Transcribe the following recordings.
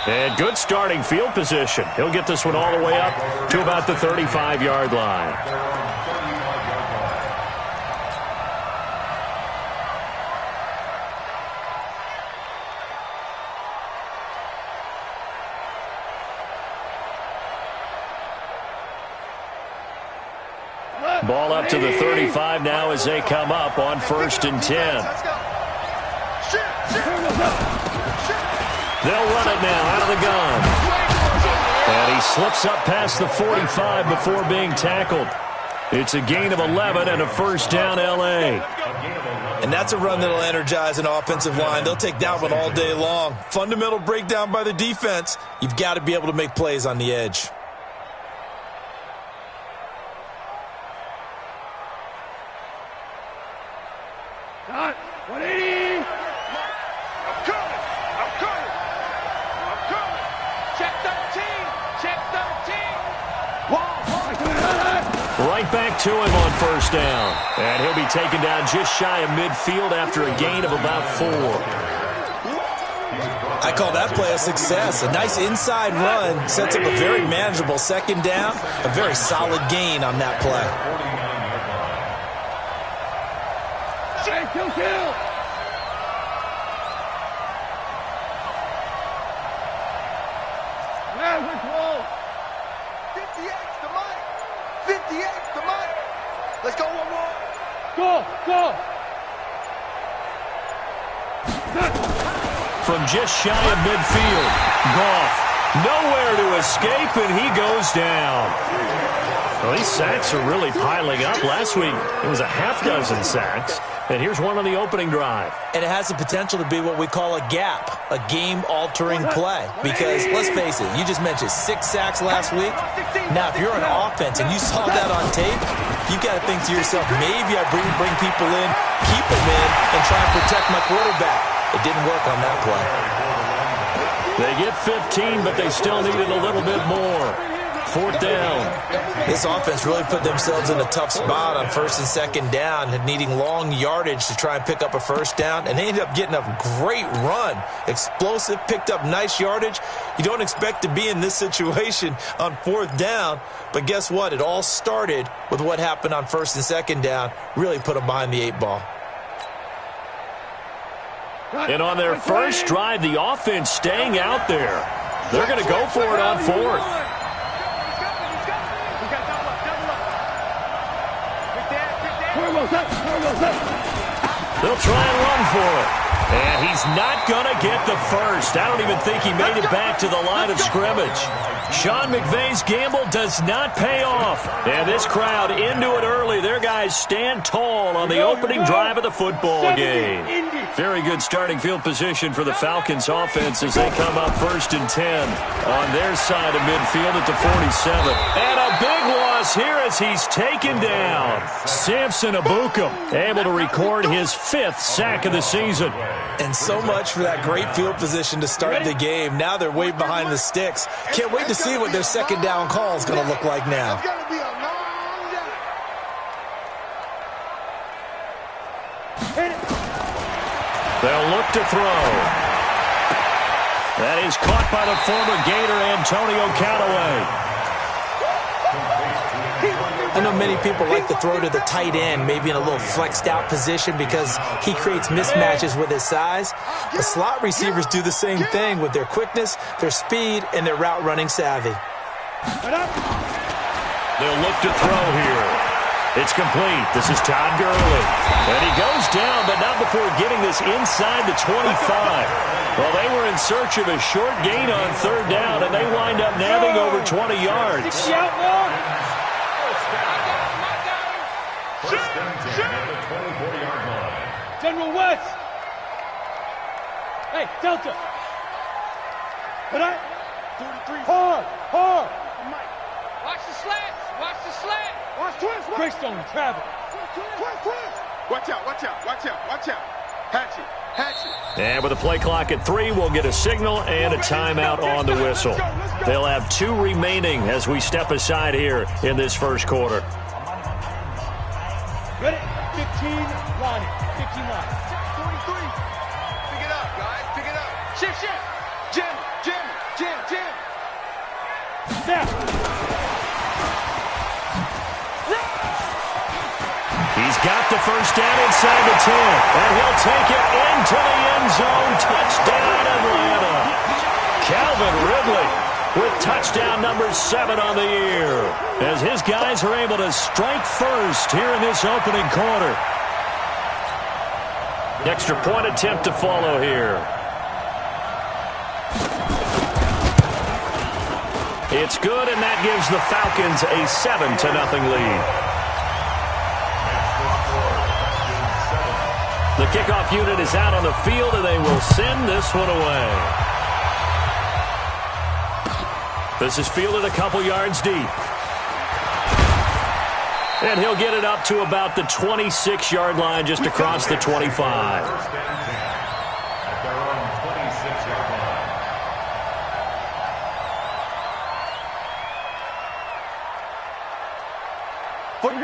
And good starting field position. He'll get this one all the way up to about the 35-yard line. Ball up to the 35 now as they come up on 1st and 10. They'll run it now out of the gun. And he slips up past the 45 before being tackled. It's a gain of 11 and a 1st down, L.A. And that's a run that'll energize an offensive line. They'll take that one all day long. Fundamental breakdown by the defense. You've got to be able to make plays on the edge. Got 180. I'm coming. Check 13. Check 13. Right back to him on 1st down. And he'll be taken down just shy of midfield after a gain of about 4. I call that play a success. A nice inside run sets up a very manageable 2nd down. A very solid gain on that play. Kill. Man, we're close. 58's the mic. 58's the mic. Let's go one more. Go. From just shy of midfield, Goff nowhere to escape, and he goes down. Well, these sacks are really piling up. Last week, it was a half-dozen sacks. And here's one on the opening drive. And it has the potential to be what we call a gap, a game-altering play. Because, let's face it, you just mentioned 6 sacks last week. Now, if you're an offense and you saw that on tape, you've got to think to yourself, maybe I bring people in, keep them in, and try and protect my quarterback. It didn't work on that play. They get 15, but they still needed a little bit more. 4th down. This offense really put themselves in a tough spot on 1st and 2nd down, needing long yardage to try and pick up a 1st down, and they ended up getting a great run. Explosive, picked up nice yardage. You don't expect to be in this situation on 4th down, but guess what? It all started with what happened on 1st and 2nd down. Really put them behind the 8 ball. And on their first drive, the offense staying out there. They're going to go for it on 4th. They'll try and run for it. And he's not going to get the first. I don't even think he made it back to the line of scrimmage. Sean McVay's gamble does not pay off. And this crowd into it early. Their guys stand tall on the opening drive of the football game. Very good starting field position for the Falcons offense as they come up 1st and 10 on their side of midfield at the 47. And a big loss here as he's taken down. Samson Ebukam able to record his 5th sack of the season. And so much for that great field position to start the game. Now they're way behind the sticks. Can't wait to see what their 2nd down call is going to look like now. They'll look to throw. That is caught by the former Gator Antonio Callaway. I know many people like to throw to the tight end, maybe in a little flexed out position because he creates mismatches with his size. But slot receivers do the same thing with their quickness, their speed, and their route running savvy. They'll look to throw here. It's complete. This is Todd Gurley. And he goes down, but not before getting this inside the 25. Well, they were in search of a short gain on 3rd down, and they wind up nabbing over 20 yards. General West. Hey, Delta. Good night. 33. Hard. Watch the slats. Watch the slat. Watch twist. Greystone travel. Twist. Watch out. Hatchet. And with a play clock at 3, we'll get a signal and a timeout on the whistle. They'll have 2 remaining as we step aside here in this first quarter. Ready? 15 line. 15 line. 43. Pick it up, guys. Pick it up. Shift. Jim. first down inside the 10. And he'll take it into the end zone. Touchdown, Atlanta. Calvin Ridley with touchdown number 7 on the year, as his guys are able to strike first here in this opening quarter. Extra point attempt to follow here. It's good, and that gives the Falcons a 7-0 lead. The kickoff unit is out on the field, and they will send this one away. This is fielded a couple yards deep. And he'll get it up to about the 26-yard line, just across the 25.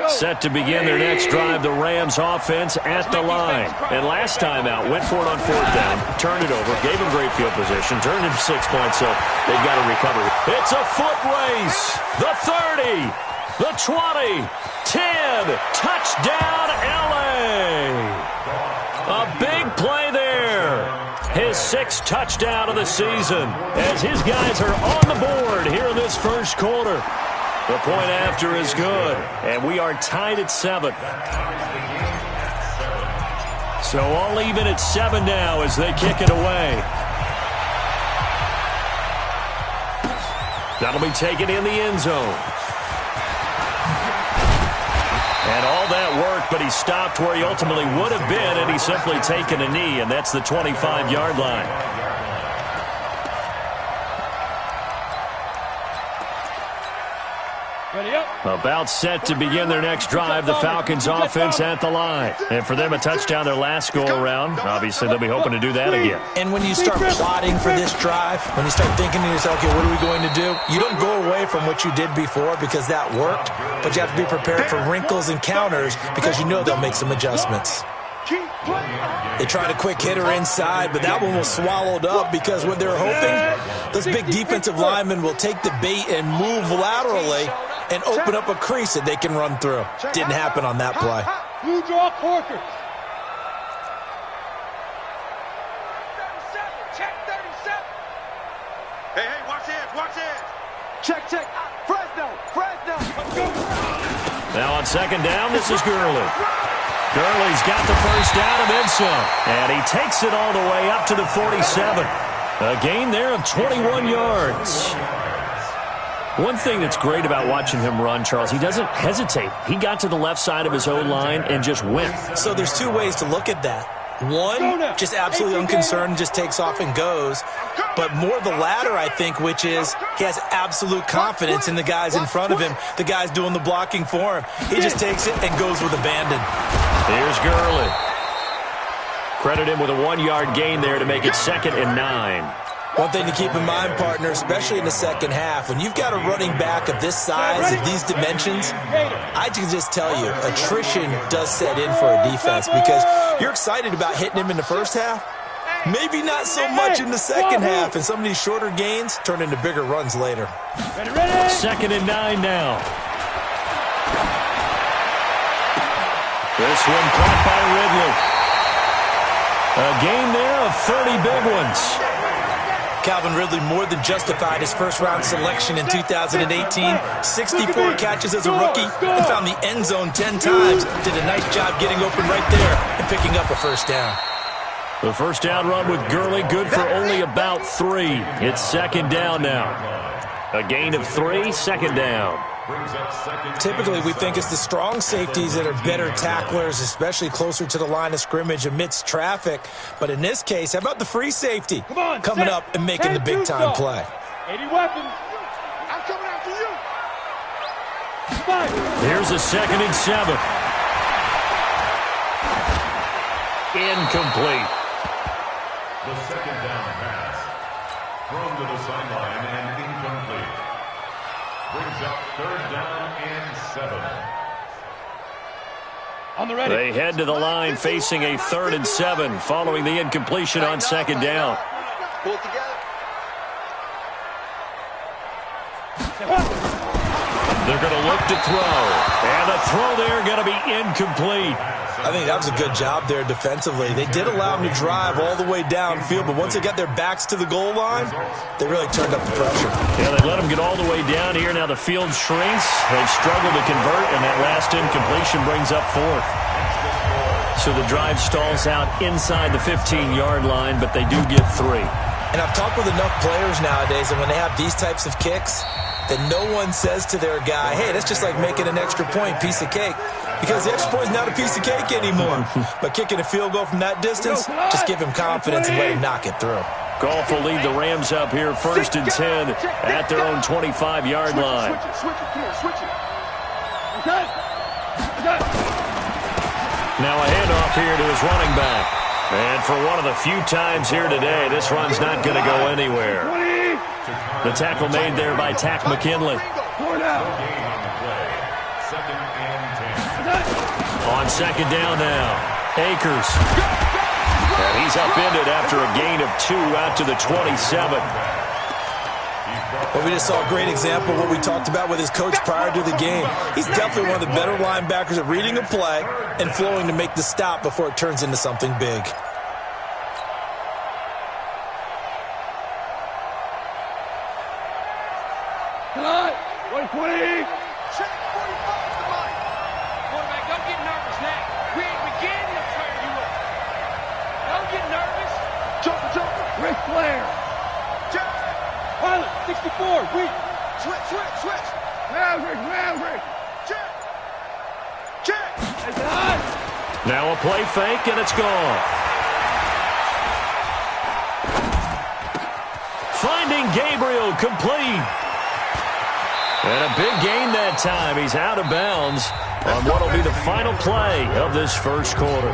Set to begin their next drive, the Rams offense at the line. And last time out, went for it on 4th down, turned it over, gave him great field position, turned him 6 points, so they've got to recover. It's a foot race. The 30, the 20, 10, touchdown LA. A big play there. His 6th touchdown of the season, as his guys are on the board here in this first quarter. The point after is good, and we are tied at 7. So all even at 7 now as they kick it away. That'll be taken in the end zone. And all that work, but he stopped where he ultimately would have been, and he's simply taken a knee, and that's the 25-yard line. About set to begin their next drive, the Falcons offense at the line. And for them, a touchdown their last go-around. Obviously, they'll be hoping to do that again. And when you start plotting for this drive, when you start thinking to yourself, okay, what are we going to do? You don't go away from what you did before because that worked, but you have to be prepared for wrinkles and counters because you know they'll make some adjustments. They tried a quick hitter inside, but that one was swallowed up because what they're hoping, those big defensive linemen will take the bait and move laterally and open up a crease that they can run through. Didn't happen on that play. Blue draw Corker. Check 37. Hey, watch it. Check. Fresno. Now on second down, this is Gurley. Gurley's got the first down and then some. And he takes it all the way up to the 47. A gain there of 21 yards. One thing that's great about watching him run, Charles, he doesn't hesitate. He got to the left side of his own line and just went. So there's 2 ways to look at that. One, just absolutely unconcerned, just takes off and goes. But more the latter, I think, which is he has absolute confidence in the guys in front of him, the guys doing the blocking for him. He just takes it and goes with abandon. Here's Gurley. Credit him with a 1-yard gain there to make it 2nd and 9. One thing to keep in mind, partner, especially in the second half, when you've got a running back of this size, of these dimensions, I can just tell you, attrition does set in for a defense because you're excited about hitting him in the first half. Maybe not so much in the second half, and some of these shorter gains turn into bigger runs later. 2nd and 9 now. This one caught by Ridley. A gain there of 30 big ones. Calvin Ridley more than justified his first-round selection in 2018. 64 catches as a rookie and found the end zone 10 times. Did a nice job getting open right there and picking up a first down. The first down run with Gurley, good for only about 3. It's 2nd down now. A gain of 3, 2nd down. Typically, we think it's the strong safeties that are better tacklers, especially closer to the line of scrimmage amidst traffic. But in this case, how about the free safety coming up and making the big-time play? 80 weapons. I'm coming after you. Here's a 2nd and 7. Incomplete. The 2nd down pass. Thrown to the sideline and incomplete. Brings up 3rd down and 7. On the ready. They head to the line facing a 3rd and 7 following the incompletion on 2nd down. Pull it together. They're going to look to throw. And the throw there going to be incomplete. I think that was a good job there defensively. They did allow them to drive all the way downfield, but once they got their backs to the goal line, they really turned up the pressure. Yeah, they let them get all the way down here. Now the field shrinks. They've struggled to convert, and that last incompletion brings up fourth. So the drive stalls out inside the 15-yard line, but they do get 3. And I've talked with enough players nowadays that when they have these types of kicks, that no one says to their guy, hey, that's just like making an extra point, piece of cake. Because the extra point is not a piece of cake anymore. But kicking a field goal from that distance, just give him confidence and let him knock it through. Goff will lead the Rams up here, 1st and 10 at their own 25-yard line. Switch it. Now a handoff here to his running back. And for one of the few times here today, this run's not going to go anywhere. The tackle made there by Tack McKinley. On 2nd down now, Akers. And he's upended after a gain of 2 out to the 27. Well, we just saw a great example of what we talked about with his coach prior to the game. He's definitely one of the better linebackers at reading a play and flowing to make the stop before it turns into something big. Cut! 120! Check 45 to Mike. Quarterback, don't get nervous now. We ain't beginning to turn you up. Don't get nervous. Jumper. Ric Flair. Check. Pilot, 64, weak. Switch. Maverick. Check. It's on. Now a play fake, and it's gone. Finding Gabriel complete. And a big gain that time. He's out of bounds on what will be the final play of this first quarter.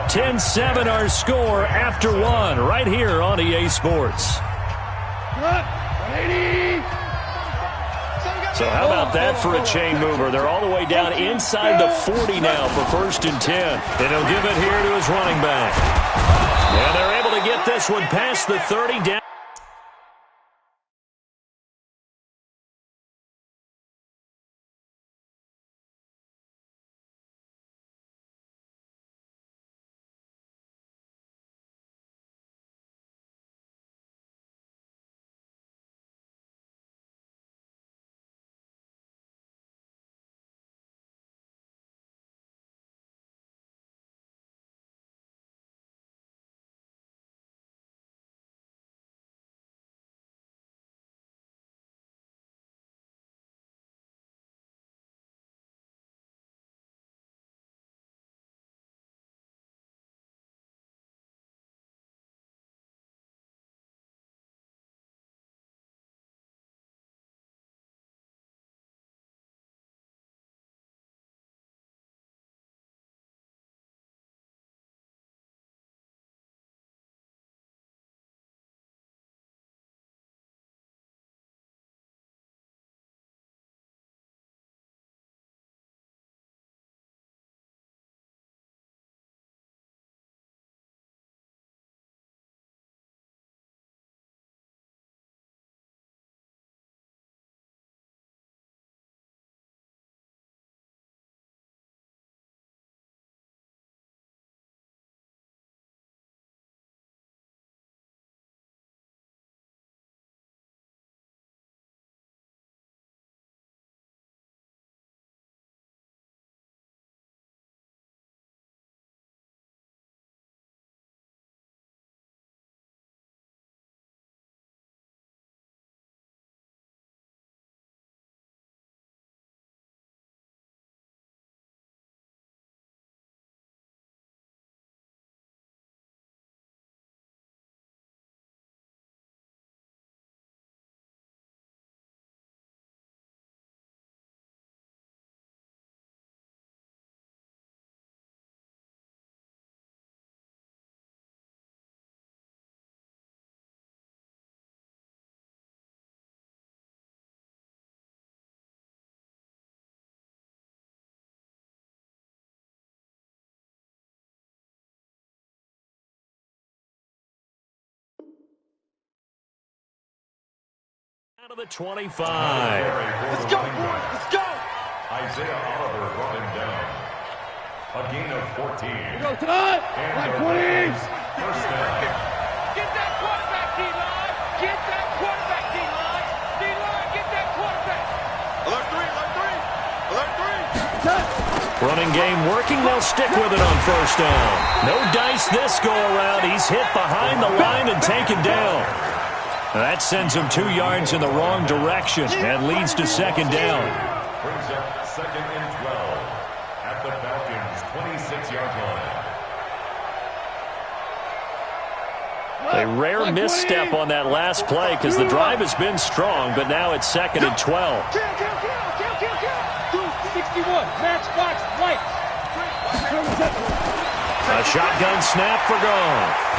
10-7 our score after 1 right here on EA Sports. So how about that for a chain mover? They're all the way down inside the 40 now for 1st and 10. And he'll give it here to his running back. And they're able to get this one past the 30 down. Out of the 25. Let's go, boys. Let's go. Isaiah Oliver brought him down. A gain of 14. Go tonight. And the 20. Rams first down. Get that quarterback, D-line. Get that quarterback, D-line. D-line, get that quarterback. Alert 3, alert 3. Alert 3. Running game working. They'll stick with it on first down. No dice this go-around. He's hit behind the line and taken down. That sends him 2 yards in the wrong direction and leads to second down. Brings up second and 12 at the Falcons' 26-yard line. A rare misstep on that last play because the drive has been strong, but now it's second and 12. Kill. 261, matchbox lights. A shotgun snap for Goff.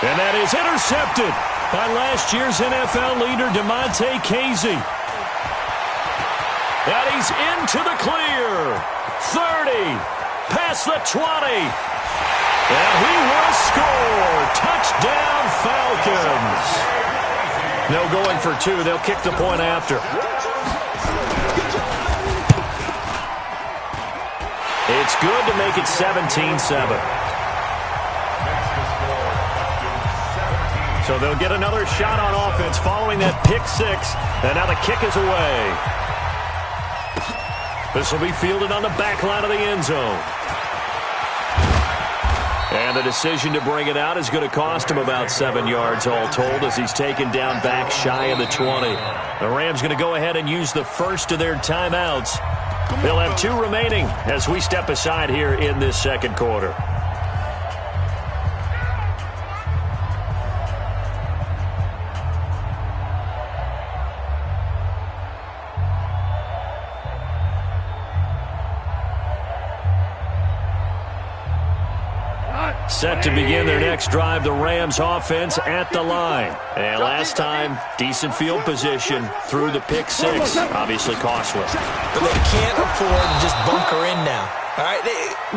And that is intercepted by last year's NFL leader, DeMonte Casey. And he's into the clear. 30, past the 20. And he will score. Touchdown, Falcons. No going for 2. They'll kick the point after. It's good to make it 17-7. So they'll get another shot on offense following that pick 6. And now the kick is away. This will be fielded on the back line of the end zone. And the decision to bring it out is going to cost him about 7 yards all told as he's taken down back shy of the 20. The Rams going to go ahead and use the first of their timeouts. They'll have 2 remaining as we step aside here in this second quarter. Set to begin their next drive, the Rams offense at the line. And last time, decent field position through the pick 6. Obviously costly. But they can't afford to just bunker in now. All right,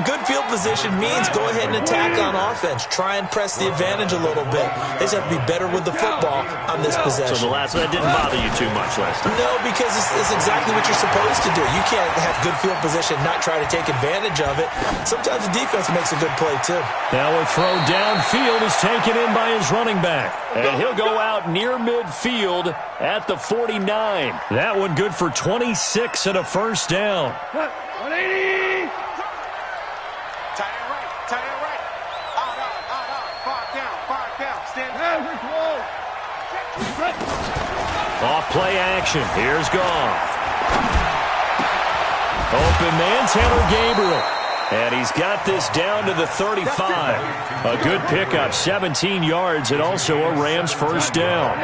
good field position means go ahead and attack on offense. Try and press the advantage a little bit. They just have to be better with the football on this possession. So that didn't bother you too much last time? No, because it's exactly what you're supposed to do. You can't have good field position, not try to take advantage of it. Sometimes the defense makes a good play, too. Now a throw downfield is taken in by his running back. And he'll go out near midfield at the 49. That one good for 26 and a first down. 180. Tight end right. Out. 5 down. Stand Off play action. Here's Goff. Open man, Taylor Gabriel. And he's got this down to the 35. A good pickup, 17 yards, and also a Rams first down.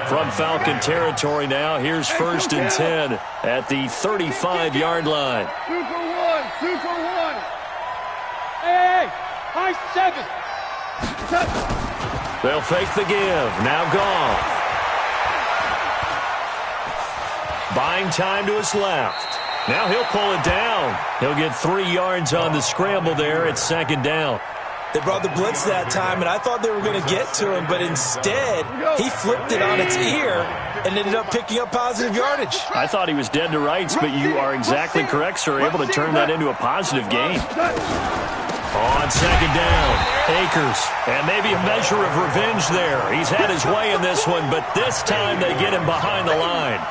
From Falcon territory now, here's first and 10 at the 35-yard line. 2 for 1. Hey, high 7. They'll fake the give. Now Goff. Buying time to his left. Now he'll pull it down. He'll get 3 yards on the scramble there at second down. They brought the blitz that time, and I thought they were going to get to him, but instead he flipped it on its ear and ended up picking up positive yardage. I thought he was dead to rights, but you are exactly correct, sir. Able to turn that into a positive gain. On second down, Akers. And maybe a measure of revenge there. He's had his way in this one, but this time they get him behind the line.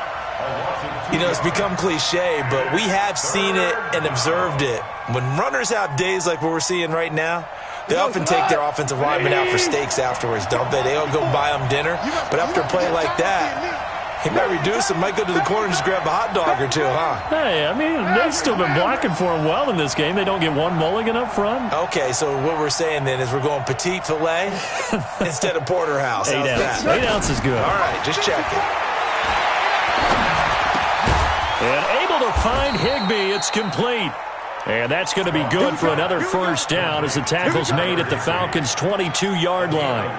You know, it's become cliche, but we have seen it and observed it. When runners have days like what we're seeing right now, they often take their offensive linemen out for steaks afterwards, don't they? They'll go buy them dinner. But after a play like that, he might reduce them, might go to the corner and just grab a hot dog or two, huh? Hey, I mean, they've still been blocking for him well in this game. They don't get one mulligan up front. Okay, so what we're saying then is we're going petite filet instead of porterhouse. 8 ounce. 8 ounce is good. All right, just checking. And able to find Higbee. It's complete. And that's going to be good for another first down as the tackle's made at the Falcons' 22-yard line.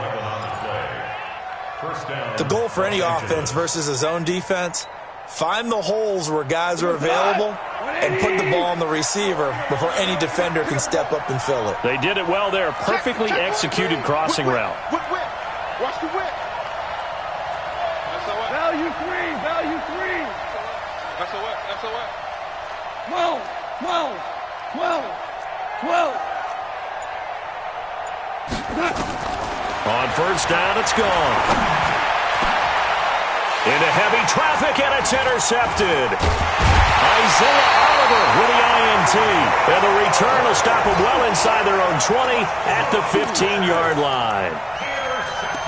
The goal for any offense versus a zone defense, find the holes where guys are available and put the ball on the receiver before any defender can step up and fill it. They did it well there. Perfectly executed crossing route. Whip. Watch the whip. Value 3. That's a whip. 12, 12, 12, 12. On first down, it's gone. Into heavy traffic, and it's intercepted. Isaiah Oliver with the INT. And the return will stop them well inside their own 20 at the 15-yard line.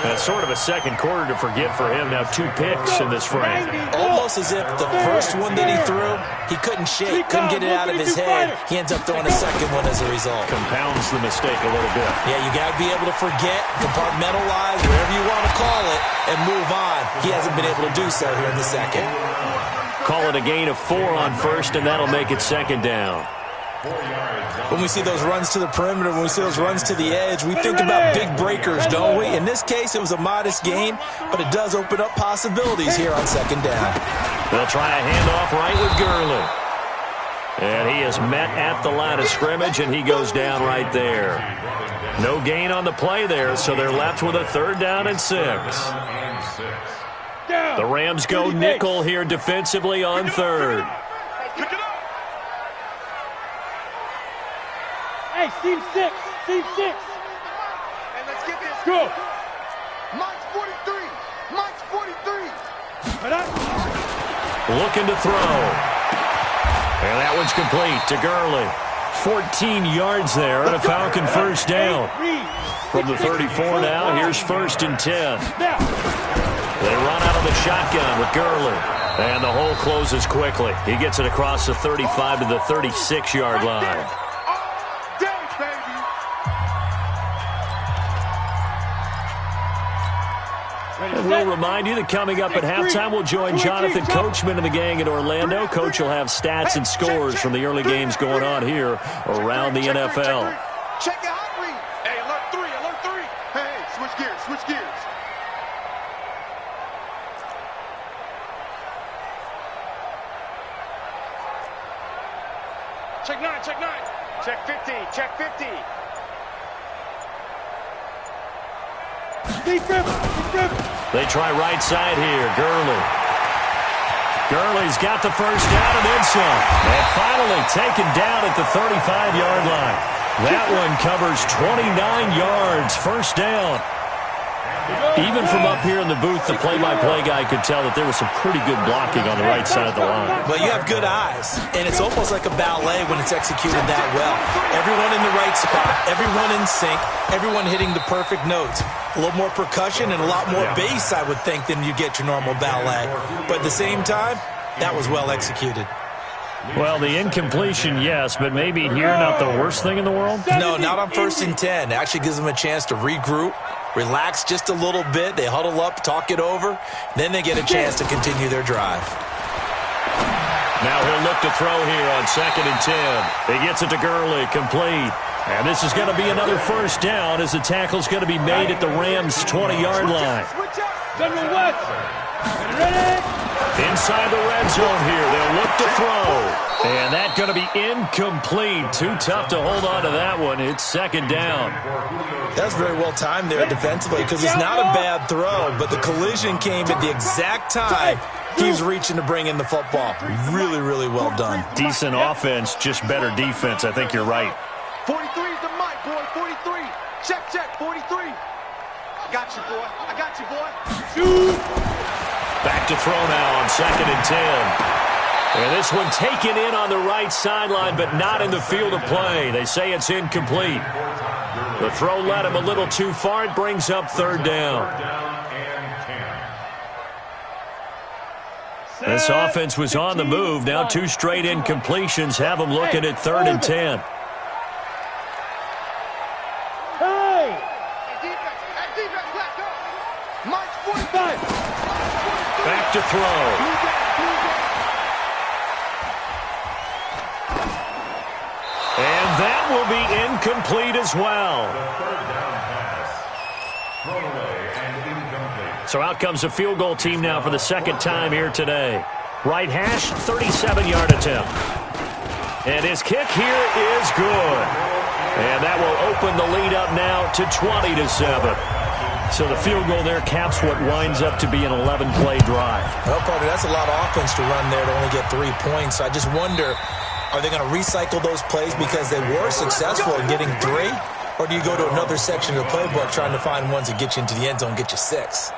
That's sort of a second quarter to forget for him. Now 2 picks in this frame. Almost as if the first one that he threw, he couldn't shake, couldn't get it out of his head. He ends up throwing a second one as a result. Compounds the mistake a little bit. Yeah, you got to be able to forget, compartmentalize, whatever you want to call it, and move on. He hasn't been able to do so here in the second. Call it a gain of 4 on first, and that'll make it second down. When we see those runs to the perimeter, when we see those runs to the edge, we think about big breakers, don't we? In this case, it was a modest gain, but it does open up possibilities here on second down. They'll try a handoff right with Gurley. And he is met at the line of scrimmage, and he goes down right there. No gain on the play there, so they're left with a 3rd down and 6. The Rams go nickel here defensively on 3rd. Hey, team 6. Team 6. Hey, let's get this. Go. Mike's 43. Mike's 43. Looking to throw. And that one's complete to Gurley. 14 yards there and a Falcon first down. From the 34 now, here's 1st and 10. They run out of the shotgun with Gurley. And the hole closes quickly. He gets it across the 35 to the 36-yard line. And we'll remind you that coming up at halftime, we'll join Jonathan Coachman and the gang in Orlando. Coach will have stats and scores from the early games going on here around the NFL. Check your hot read. Hey, alert 3, alert 3. Hey, switch gears, switch gears. Check 9, check 9. Check 50, check 50. They try right side here. Gurley's got the first down and then some. And finally taken down at the 35-yard line. That one covers 29 yards. First down. Even from up here in the booth, the play-by-play guy could tell that there was some pretty good blocking on the right side of the line. Well, you have good eyes, and it's almost like a ballet when it's executed that well. Everyone in the right spot, everyone in sync, everyone hitting the perfect notes. A little more percussion and a lot more bass, I would think, than you get your normal ballet. But at the same time, that was well executed. Well, the incompletion, yes, but maybe here not the worst thing in the world? No, not on 1st and 10. It actually gives them a chance to regroup, relax just a little bit. They huddle up, talk it over. Then they get a chance to continue their drive. Now he'll look to throw here on 2nd and 10. He gets it to Gurley, complete. And this is going to be another first down as the tackle's going to be made at the Rams' 20-yard line. Inside the red zone here, they'll look to throw. And that's going to be incomplete. Too tough to hold on to that one. It's 2nd down. That's very well timed there defensively because it's not a bad throw, but the collision came at the exact time he was reaching to bring in the football. Really, really well done. Decent offense, just better defense. I think you're right. 43 is the mic, boy. 43. Check, check. 43. I got you, boy. I got you, boy. Back to throw now on 2nd and 10. And this one taken in on the right sideline, but not in the field of play. They say it's incomplete. The throw led him a little too far. It brings up 3rd down. This offense was on the move. Now 2 straight incompletions have them looking at 3rd and 10. Back to throw. And that will be incomplete as well. So out comes a field goal team now for the 2nd time here today. Right hash, 37-yard attempt. And his kick here is good. And that will open the lead up now to 20-7. So the field goal there caps what winds up to be an 11-play drive. Well, partner, that's a lot of offense to run there to only get 3 points. I just wonder Are they going to recycle those plays because they were successful in getting 3? Or do you go to another section of the playbook trying to find ones that get you into the end zone and get you 6?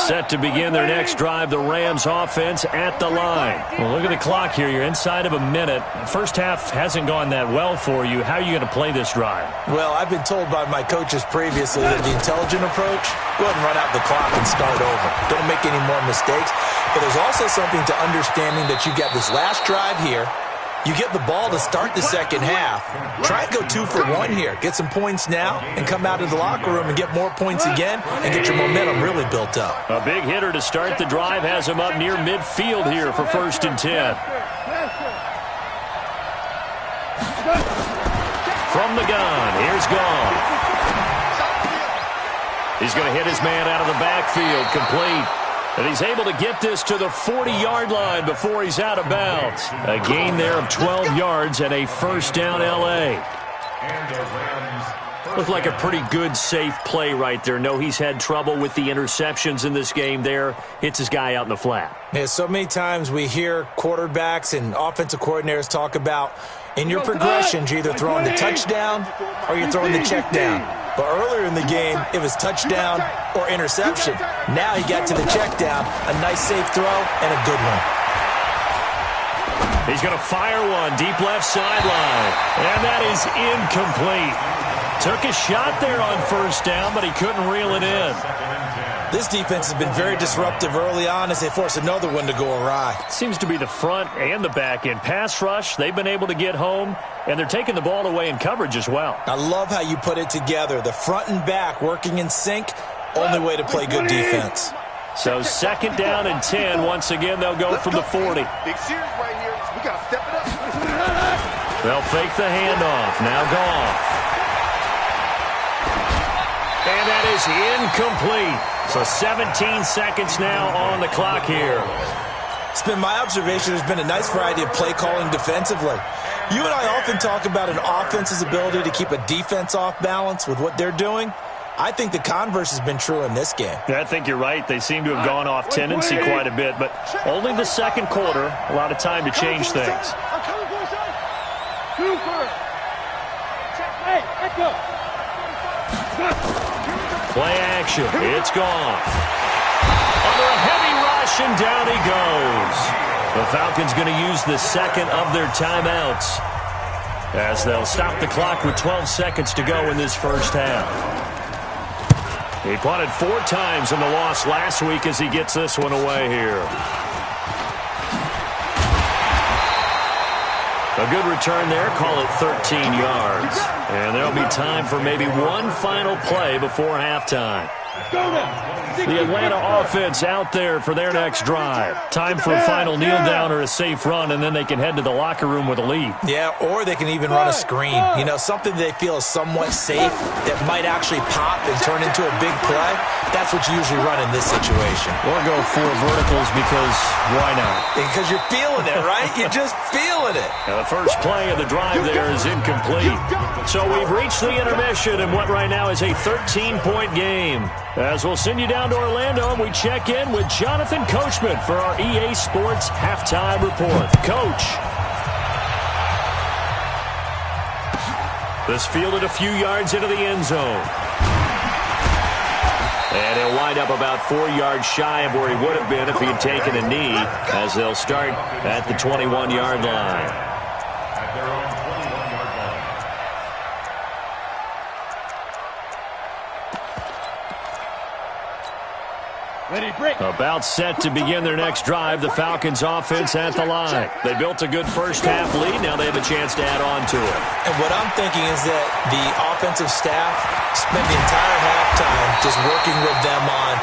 Set to begin their next drive, the Rams offense at the line. Well, look at the clock here. You're inside of a minute. First half hasn't gone that well for you. How are you going to play this drive? Well, I've been told by my coaches previously that the intelligent approach, go ahead and run out the clock and start over. Don't make any more mistakes. But there's also something to understanding that you got this last drive here. You get the ball to start the second half. Try and go 2 for 1 here. Get some points now and come out of the locker room and get more points again and get your momentum really built up. A big hitter to start the drive has him up near midfield here for 1st and 10. From the gun, here's Goff. He's going to hit his man out of the backfield, complete. And he's able to get this to the 40-yard line before he's out of bounds. A gain there of 12 yards and a first down L.A. Looked like a pretty good, safe play right there. No, he's had trouble with the interceptions in this game there. Hits his guy out in the flat. Yeah, so many times we hear quarterbacks and offensive coordinators talk about in your progressions, you're either throwing the touchdown or you're throwing the check down. But earlier in the game, it was touchdown or interception. Now he got to the check down, a nice safe throw, and a good one. He's going to fire one deep left sideline, and that is incomplete. Took a shot there on first down, but he couldn't reel it in. This defense has been very disruptive early on as they force another one to go awry. Seems to be the front and the back end. Pass rush, they've been able to get home, and they're taking the ball away in coverage as well. I love how you put it together. The front and back working in sync, only way to play good defense. So 2nd down and 10. Once again, they'll go from the 40. Big series right here. We got to step it up. They'll fake the handoff. Now Goff. And that is incomplete. So 17 seconds now on the clock here. It's been my observation there's been a nice variety of play calling defensively. You and I often talk about an offense's ability to keep a defense off balance with what they're doing. I think the converse has been true in this game. Yeah, I think you're right. They seem to have gone off tendency quite a bit, but only the 2nd quarter, a lot of time to change things. Play action. It's gone. Under a heavy rush, and down he goes. The Falcons going to use the 2nd of their timeouts as they'll stop the clock with 12 seconds to go in this first half. He punted 4 times in the loss last week as he gets this one away here. A good return there, call it 13 yards. And there'll be time for maybe one final play before halftime. The Atlanta offense out there for their next drive. Time for a final kneel down or a safe run, and then they can head to the locker room with a lead. Yeah, or they can even run a screen. You know, something they feel is somewhat safe that might actually pop and turn into a big play. That's what you usually run in this situation. Or go 4 verticals because why not? Because you're feeling it, right? You're just feeling it. Now the first play of the drive there is incomplete. So we've reached the intermission in what right now is a 13-point game. As we'll send you down to Orlando, and we check in with Jonathan Coachman for our EA Sports Halftime Report. Coach. This fielded a few yards into the end zone. And he'll wind up about 4 yards shy of where he would have been if he had taken a knee, as they'll start at the 21-yard line. At their own 21-yard line. Ready, break. About set to begin their next drive, the Falcons offense at the line. They built a good first half lead. Now they have a chance to add on to it. And what I'm thinking is that the offensive staff spend the entire halftime just working with them on,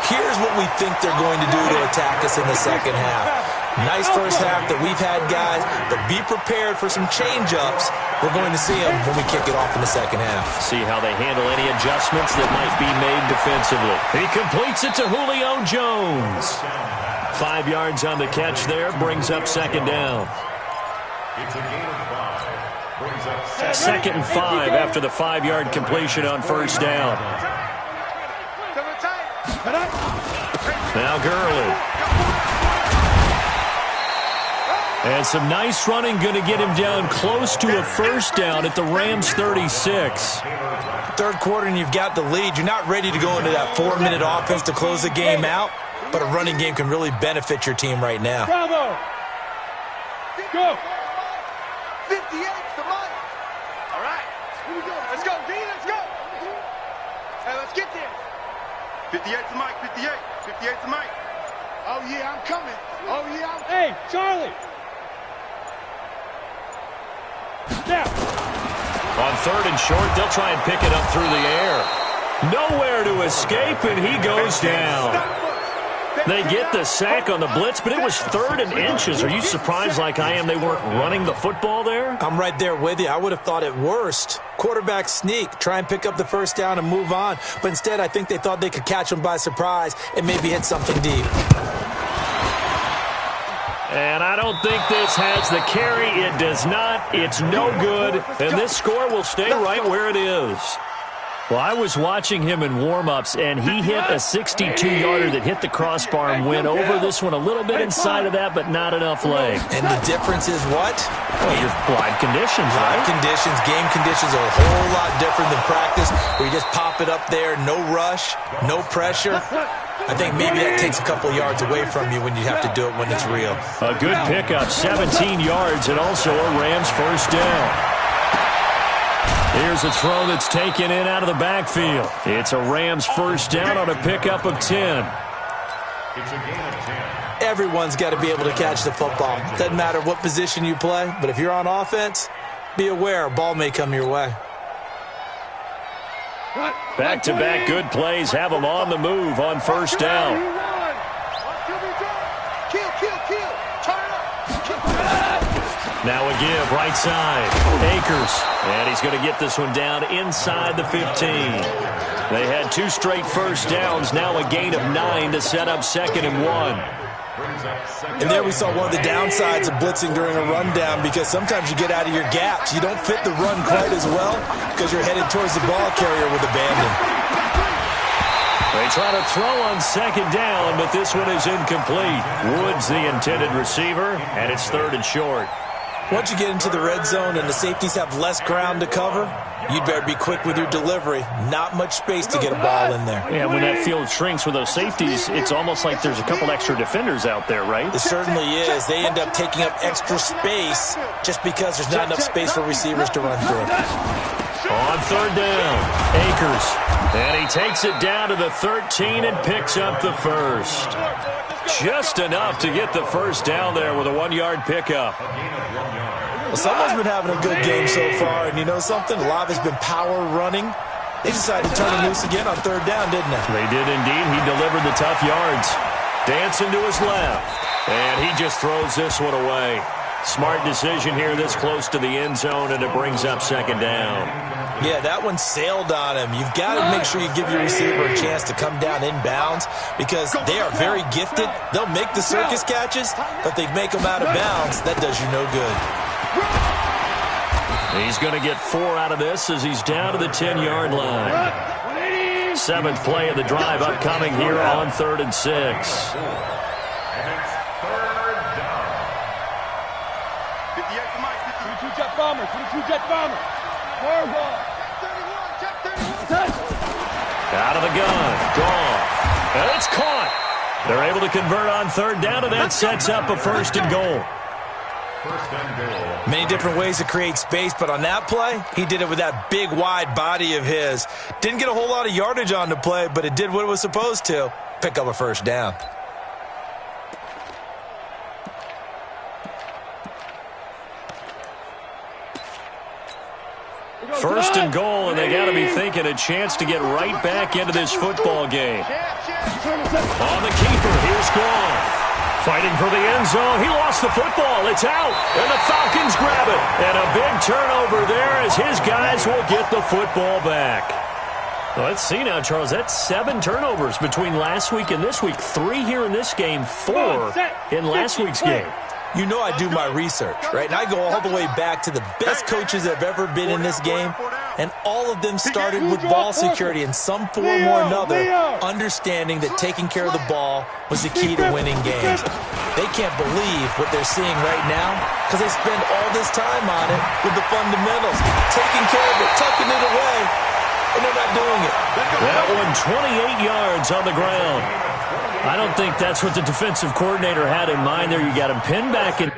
here's what we think they're going to do to attack us in the second half. Nice first half that we've had, guys, but be prepared for some change-ups. We're going to see them when we kick it off in the second half. See how they handle any adjustments that might be made defensively. He completes it to Julio Jones. 5 yards on the catch there, brings up 2nd down. It's a gain of 5. Brings up 2nd and 5 after the 5-yard completion on first down. Now Gurley. And some nice running going to get him down close to a first down at the Rams 36. Third quarter and you've got the lead. You're not ready to go into that 4-minute offense to close the game out, but a running game can really benefit your team right now. Bravo. Go. 58's the Mike. All right. Here we go. Let's go, D. Let's go. Hey, let's get there. 58's the Mike. 58. 58's the Mike. Oh, yeah, I'm coming. Oh, yeah, I'm Hey, Charlie. Now. On third and short, they'll try and pick it up through the air. Nowhere to escape, and he goes down. They get the sack on the blitz, but it was 3rd and inches. Are you surprised like I am they weren't running the football there? I'm right there with you. I would have thought at worst. Quarterback sneak, try and pick up the first down and move on. But instead, I think they thought they could catch him by surprise and maybe hit something deep. And I don't think this has the carry. It does not. It's no good. And this score will stay right where it is. Well, I was watching him in warm-ups, and he hit a 62-yarder that hit the crossbar and went over this one a little bit inside of that, but not enough leg. And the difference is what? Well, your live conditions, right? Live conditions, game conditions are a whole lot different than practice, where you just pop it up there, no rush, no pressure. I think maybe that takes a couple yards away from you when you have to do it when it's real. A good pickup, 17 yards, and also a Rams first down. Here's a throw that's taken in out of the backfield. It's a Rams first down on a pickup of 10. It's a gain of 10. Everyone's got to be able to catch the football. Doesn't matter what position you play, but if you're on offense, be aware a ball may come your way. Back-to-back good plays have them on the move on first down. Kill. Turn up. Now a give, right side. Akers. And he's going to get this one down inside the 15. They had 2 straight first downs. Now a gain of 9 to set up 2nd and 1. And there we saw one of the downsides of blitzing during a rundown, because sometimes you get out of your gaps. You don't fit the run quite as well because you're headed towards the ball carrier with abandon. They try to throw on 2nd down, but this one is incomplete. Woods the intended receiver, and it's 3rd and short. Once you get into the red zone and the safeties have less ground to cover, you'd better be quick with your delivery. Not much space to get a ball in there. Yeah, when that field shrinks with those safeties, it's almost like there's a couple extra defenders out there, right? It certainly is. They end up taking up extra space just because there's not enough space for receivers to run through. On 3rd down, Akers. And he takes it down to the 13 and picks up the first. Just enough to get the first down there with a 1-yard pickup. Well, someone's been having a good game so far, and you know something? A lot has been power running. They decided to turn him loose again on 3rd down, didn't they? They did indeed. He delivered the tough yards. Dancing to his left. And he just throws this one away. Smart decision here this close to the end zone, and it brings up 2nd down. Yeah, that one sailed on him. You've got to make sure you give your receiver a chance to come down inbounds, because they are very gifted. They'll make the circus catches, but they make them out of bounds. That does you no good. He's going to get 4 out of this as he's down to the 10-yard line. 7th play of the drive upcoming here on 3rd and 6. And it's 3rd down. 58 to Mike. 22 jet bomber. 22 jet bomber. Forward. 31. Out of the gun. Gone. And it's caught. They're able to convert on 3rd down, and that sets up a 1st and goal. 1st and goal. Many different ways to create space, but on that play, he did it with that big, wide body of his. Didn't get a whole lot of yardage on the play, but it did what it was supposed to. Pick up a 1st down. First and goal, and they got to be thinking a chance to get right back into this football game. On the keeper, here's Goff. Fighting for the end zone. He lost the football. It's out, and the Falcons grab it. And a big turnover there as his guys will get the football back. Well, let's see now, Charles. That's 7 turnovers between last week and this week. 3 here in this game, 4 in last week's game. You know I do my research, right? And I go all the way back to the best coaches that have ever been in this game. And all of them started with ball security in some form or another, understanding that taking care of the ball was the key to winning games. They can't believe what they're seeing right now because they spend all this time on it with the fundamentals, taking care of it, tucking it away, and they're not doing it. That one 28 yards on the ground. I don't think that's what the defensive coordinator had in mind there. You got him pinned back in.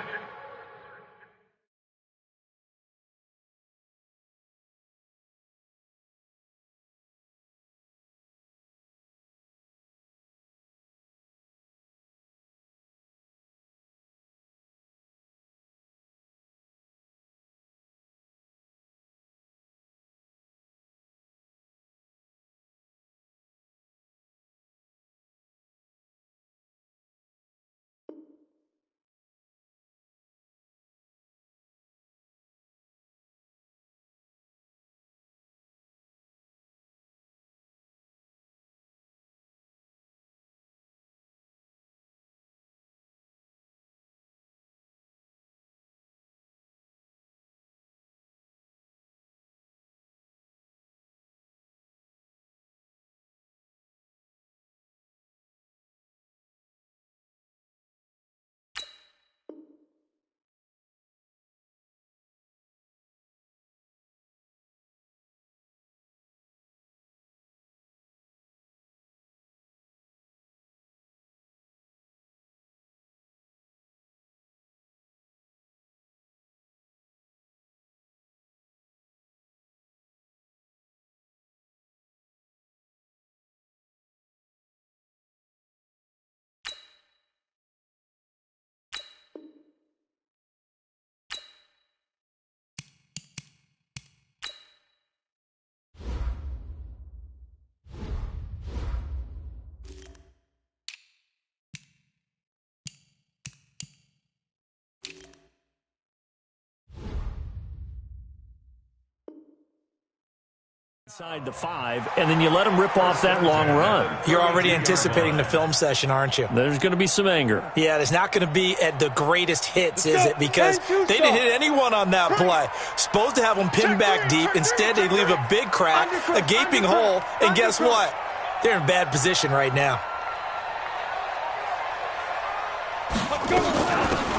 Inside the 5, and then you let them rip off that long run. You're already anticipating the film session, aren't you? There's going to be some anger. Yeah, there's not going to be at the greatest hits, is it? Because they didn't hit anyone on that play. Supposed to have them pinned back deep. Instead, they leave a big crack, a gaping hole, and guess what? They're in bad position right now.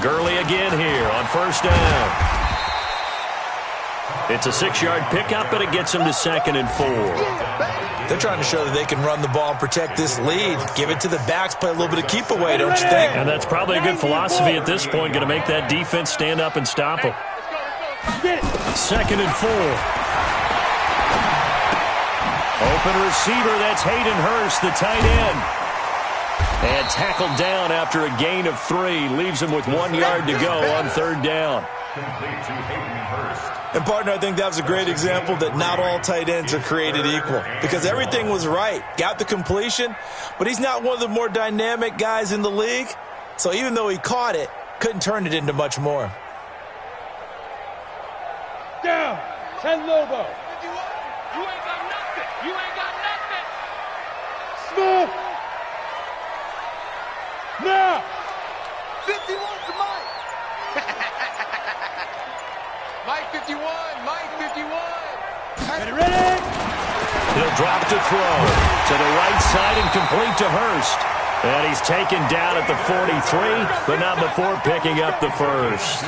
Gurley again here on first down. It's a 6-yard pickup, but it gets them to 2nd and 4. They're trying to show that they can run the ball and protect this lead. Give it to the backs, play a little bit of keep away, don't you think? And that's probably a good philosophy at this point, going to make that defense stand up and stop them. 2nd and 4. Open receiver, that's Hayden Hurst, the tight end. And tackled down after a gain of 3. Leaves him with 1 yard to go on 3rd down. Complete to Hayden Hurst. And, partner, I think that was a great example that not all tight ends are created equal because everything was right. Got the completion, but he's not one of the more dynamic guys in the league. So even though he caught it, couldn't turn it into much more. Down. 10 Lobo. You ain't got nothing. You ain't got nothing. Smith. Now. 51 to Mike. Mike 51. Mike 51. Ready? He'll drop to throw to the right side and complete to Hurst. And he's taken down at the 43, but not before picking up the first.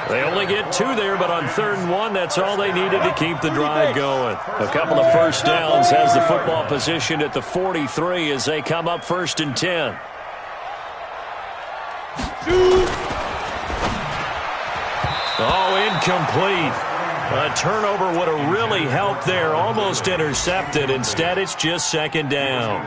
They only get 2 there, but on 3rd and 1, that's all they needed to keep the drive going. A couple of first downs has the football position at the 43 as they come up 1st and 10. Oh, incomplete. A turnover would have really helped there. Almost intercepted. Instead, it's just 2nd down.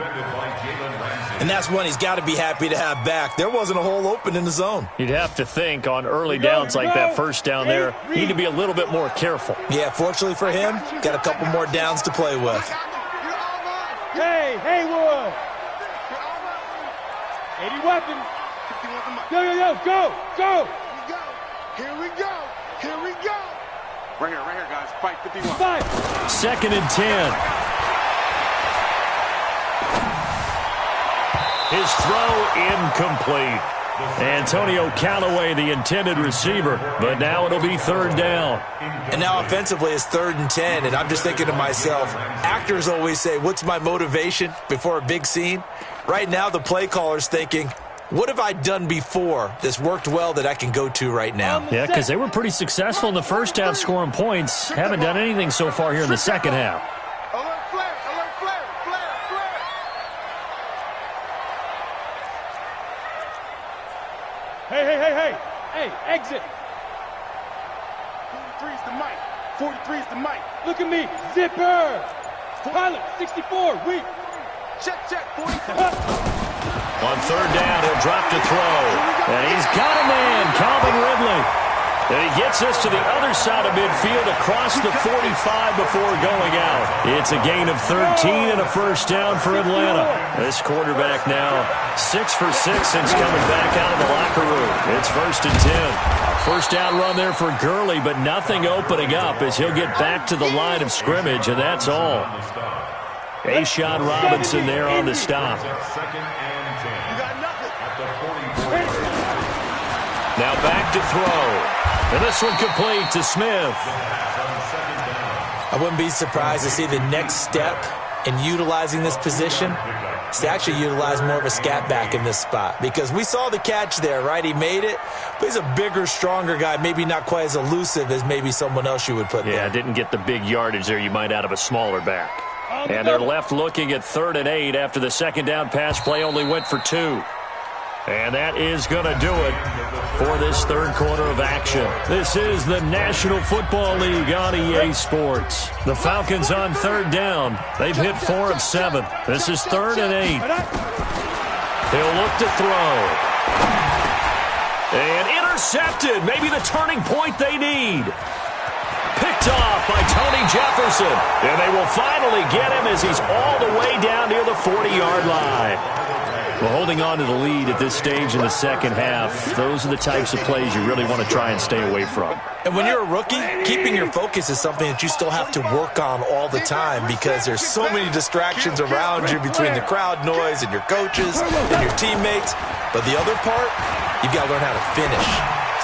And that's one he's got to be happy to have back. There wasn't a hole open in the zone. You'd have to think on early downs like that first down there, you need to be a little bit more careful. Yeah, fortunately for him, got a couple more downs to play with. Hey, Haywood. 80 weapons. Yo, go. Here we go. Right here, guys. Fight 51. 2nd and 10. His throw incomplete. Antonio Callaway, the intended receiver, but now it'll be third down. And now offensively it's 3rd and 10, and I'm just thinking to myself, actors always say, what's my motivation before a big scene? Right now the play caller's thinking, what have I done before that's worked well that I can go to right now? Yeah, because they were pretty successful in the first half scoring points. Haven't done anything so far here in the second half. Alert flare, alert flare, flare, flare. Hey, exit. 43's the mic. 43's the mic. Look at me, zipper. Pilot, 64, weak. Check, 44. On third down, he'll drop to throw. And he's got a man, Calvin Ridley. And he gets us to the other side of midfield across the 45 before going out. It's a gain of 13 and a first down for Atlanta. This quarterback now 6 for 6 since coming back out of the locker room. It's 1st and 10. A first down run there for Gurley, but nothing opening up as he'll get back to the line of scrimmage, and that's all. A'Shawn Robinson there on the stop. Now back to throw. And this one complete to Smith. I wouldn't be surprised to see the next step in utilizing this position is to actually utilize more of a scat back in this spot, because we saw the catch there, right? He made it, but he's a bigger, stronger guy, maybe not quite as elusive as maybe someone else you would put there. Yeah, didn't get the big yardage there you might out of a smaller back. And they're left looking at 3rd and 8 after the second down pass play only went for 2. And that is going to do it for this third quarter of action. This is the National Football League on EA Sports. The Falcons on third down. They've hit 4 of 7. This is 3rd and 8. He'll look to throw. And intercepted. Maybe the turning point they need. Picked off by Tony Jefferson. And they will finally get him as he's all the way down near the 40-yard line. Well, holding on to the lead at this stage in the second half, those are the types of plays you really want to try and stay away from. And when you're a rookie, keeping your focus is something that you still have to work on all the time, because there's so many distractions around you between the crowd noise and your coaches and your teammates. But the other part, you've got to learn how to finish.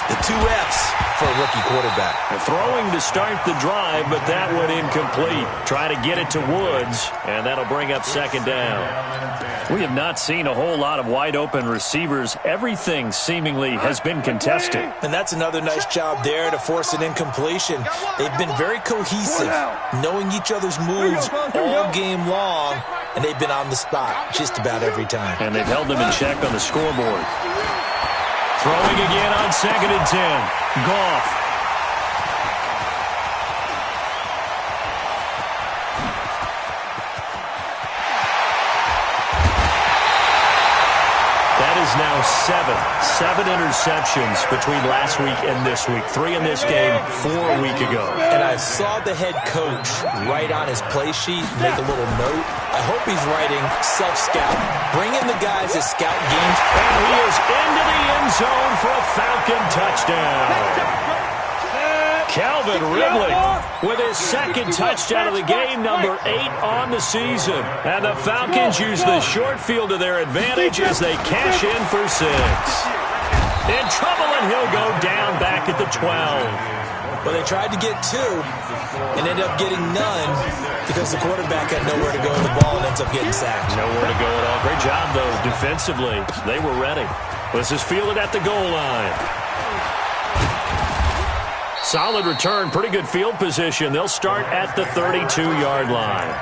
The 2 F's for a rookie quarterback. Throwing to start the drive, but that one incomplete. Try to get it to Woods, and that'll bring up second down. We have not seen a whole lot of wide-open receivers. Everything seemingly has been contested. And that's another nice job there to force an incompletion. They've been very cohesive, knowing each other's moves all game long, and they've been on the spot just about every time. And they've held them in check on the scoreboard. Throwing again on 2nd and 10. Goff. That is now 7 interceptions between last week and this week. 3 in this game, 4 a week ago. And I saw the head coach write on his play sheet, make a little note. I hope he's writing self-scout. Bring in the guys that scout games. And he is into the end zone for a Falcon touchdown. Calvin Ridley with his second touchdown of the game, number 8 on the season. And the Falcons use the short field to their advantage as they cash in for 6. In trouble, and he'll go down back at the 12. Well, they tried to get 2 and ended up getting none because the quarterback had nowhere to go with the ball and ends up getting sacked. Nowhere to go at all. Great job, though, defensively. They were ready. This is fielded at the goal line. Solid return, pretty good field position. They'll start at the 32-yard line.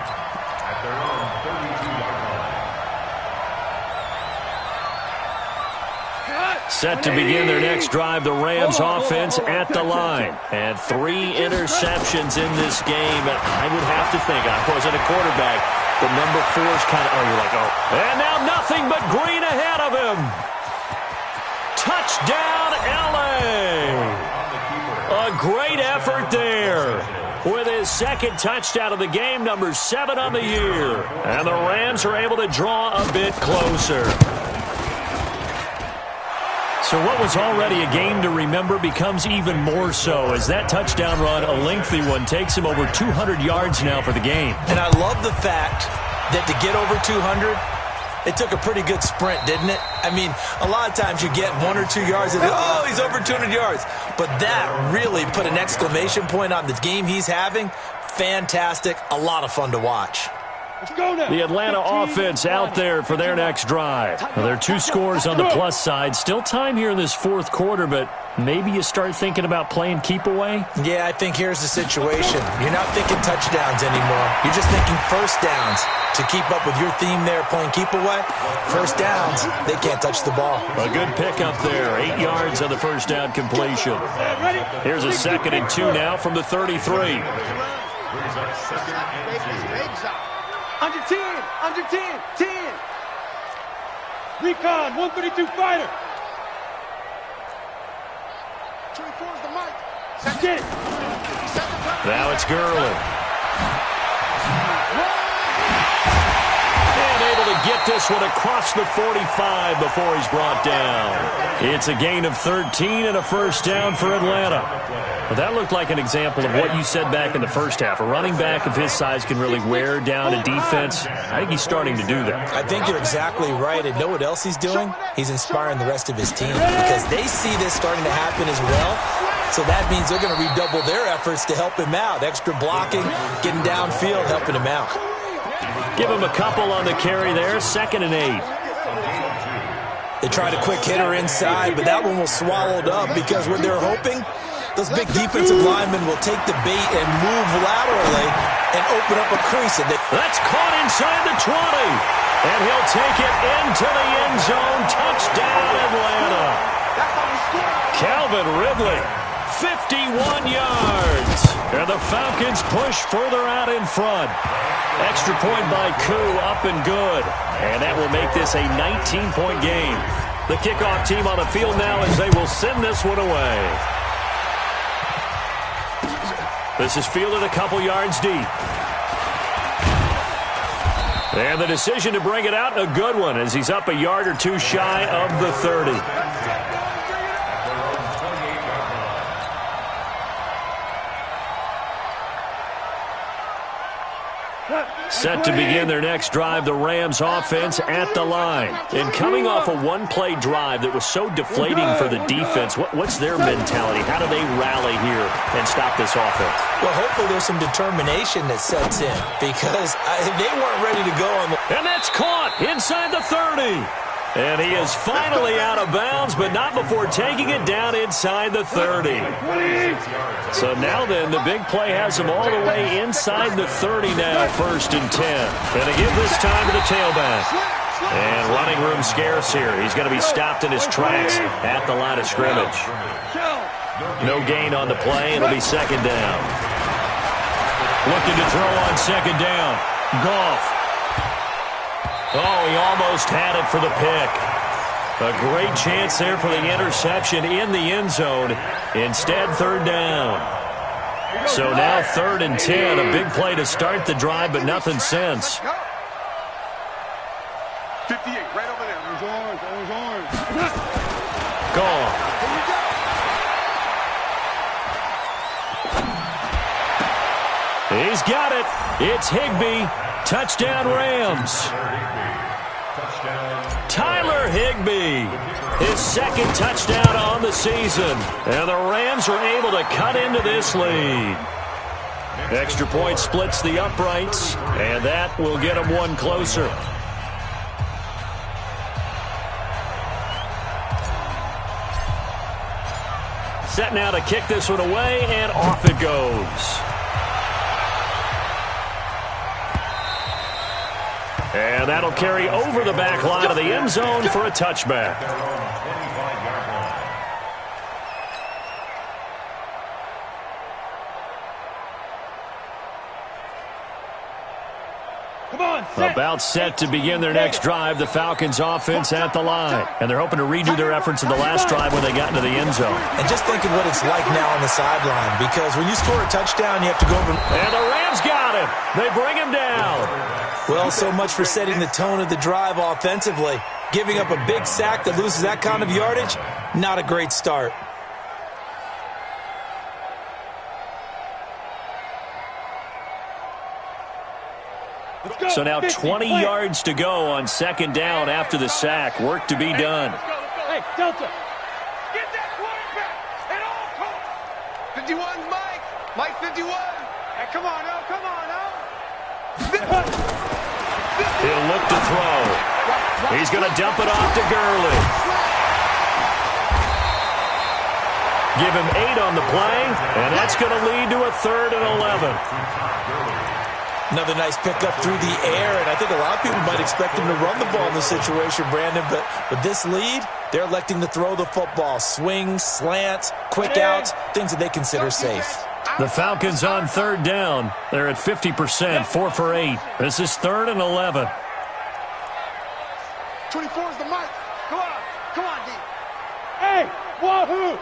Set to begin their next drive, the Rams offense at the line. And 3 interceptions in this game. I would have to think, I wasn't a quarterback, but number 4 is kind of, you're like, oh. And now nothing but green ahead of him. Touchdown, L.A. A great effort there with his second touchdown of the game, number 7 on the year. And the Rams are able to draw a bit closer. So what was already a game to remember becomes even more so as that touchdown run, a lengthy one, takes him over 200 yards now for the game. And I love the fact that to get over 200, It took a pretty good sprint, didn't it? I mean, a lot of times you get 1 or 2 yards and, oh, he's over 200 yards. But that really put an exclamation point on the game he's having. Fantastic. A lot of fun to watch. The Atlanta offense out there for their next drive. Well, there are 2 scores on the plus side. Still time here in this fourth quarter, but maybe you start thinking about playing keep away? Yeah, I think here's the situation. You're not thinking touchdowns anymore. You're just thinking first downs. To keep up with your theme there, playing keep away, first downs, they can't touch the ball. A good pickup there. 8 yards on the first down completion. Here's a 2nd and 2 now from the 33. Under 10, under 10, 10. Recon, 132 fighter. 24 is the mic. Second. Now it's Gurley. And able to get this one across the 45 before he's brought down. It's a gain of 13 and a first down for Atlanta. Well, that looked like an example of what you said back in the first half. A running back of his size can really wear down a defense. I think he's starting to do that. I think you're exactly right. And know what else he's doing? He's inspiring the rest of his team because they see this starting to happen as well. So that means they're going to redouble their efforts to help him out. Extra blocking, getting downfield, helping him out. Give him a couple on the carry there. 2nd and 8. They tried a quick hitter inside, but that one was swallowed up because what they're hoping, those big defensive linemen will take the bait and move laterally and open up a crease. That's caught inside the 20. And he'll take it into the end zone. Touchdown, Atlanta. Calvin Ridley, 51 yards. And the Falcons push further out in front. Extra point by Koo, up and good. And that will make this a 19-point game. The kickoff team on the field now as they will send this one away. This is fielded a couple yards deep. And the decision to bring it out, a good one, as he's up a yard or 2 shy of the 30. Set to begin their next drive, the Rams offense at the line. And coming off a one-play drive that was so deflating for the defense, what's their mentality? How do they rally here and stop this offense? Well, hopefully there's some determination that sets in because they weren't ready to go on the... And that's caught inside the 30. And he is finally out of bounds, but not before taking it down inside the 30. So now then, the big play has him all the way inside the 30 now, 1st and 10. And to give this time to the tailback. And running room scarce here. He's going to be stopped in his tracks at the line of scrimmage. No gain on the play, and it'll be 2nd down. Looking to throw on 2nd down. Goff. Oh, he almost had it for the pick. A great chance there for the interception in the end zone. Instead, 3rd down. So now 3rd and 10. A big play to start the drive, but nothing since. 58, right over there. There's orange. Gone. He's got it. It's Higbee. Touchdown, Rams. Tyler Higbee, his 2nd touchdown on the season. And the Rams are able to cut into this lead. Extra point splits the uprights, and that will get them one closer. Set now to kick this one away, and off it goes. And that'll carry over the back line of the end zone for a touchback. About set to begin their next drive, the Falcons offense at the line. And they're hoping to redo their efforts in the last drive when they got into the end zone. And just think of what it's like now on the sideline, because when you score a touchdown, you have to go over. And the Rams got him. They bring him down. Well, so much for setting the tone of the drive offensively. Giving up a big sack that loses that kind of yardage, not a great start. So now 20 yards to go on second down after the sack. Work to be done. Hey, Delta. Get that quarterback at all costs. 51's Mike. Mike 51. Hey, come on, now. Come on, now. He'll look to throw. He's going to dump it off to Gurley. Give him 8 on the play, and that's going to lead to a 3rd and 11. Another nice pickup through the air, and I think a lot of people might expect him to run the ball in this situation, Brandon, but with this lead, they're electing to throw the football. Swings, slants, quick outs, things that they consider safe. The Falcons on 3rd down. They're at 50%, 4 for 8. This is 3rd and 11. 24's the mic. Come on. Come on, D. Hey, wahoo.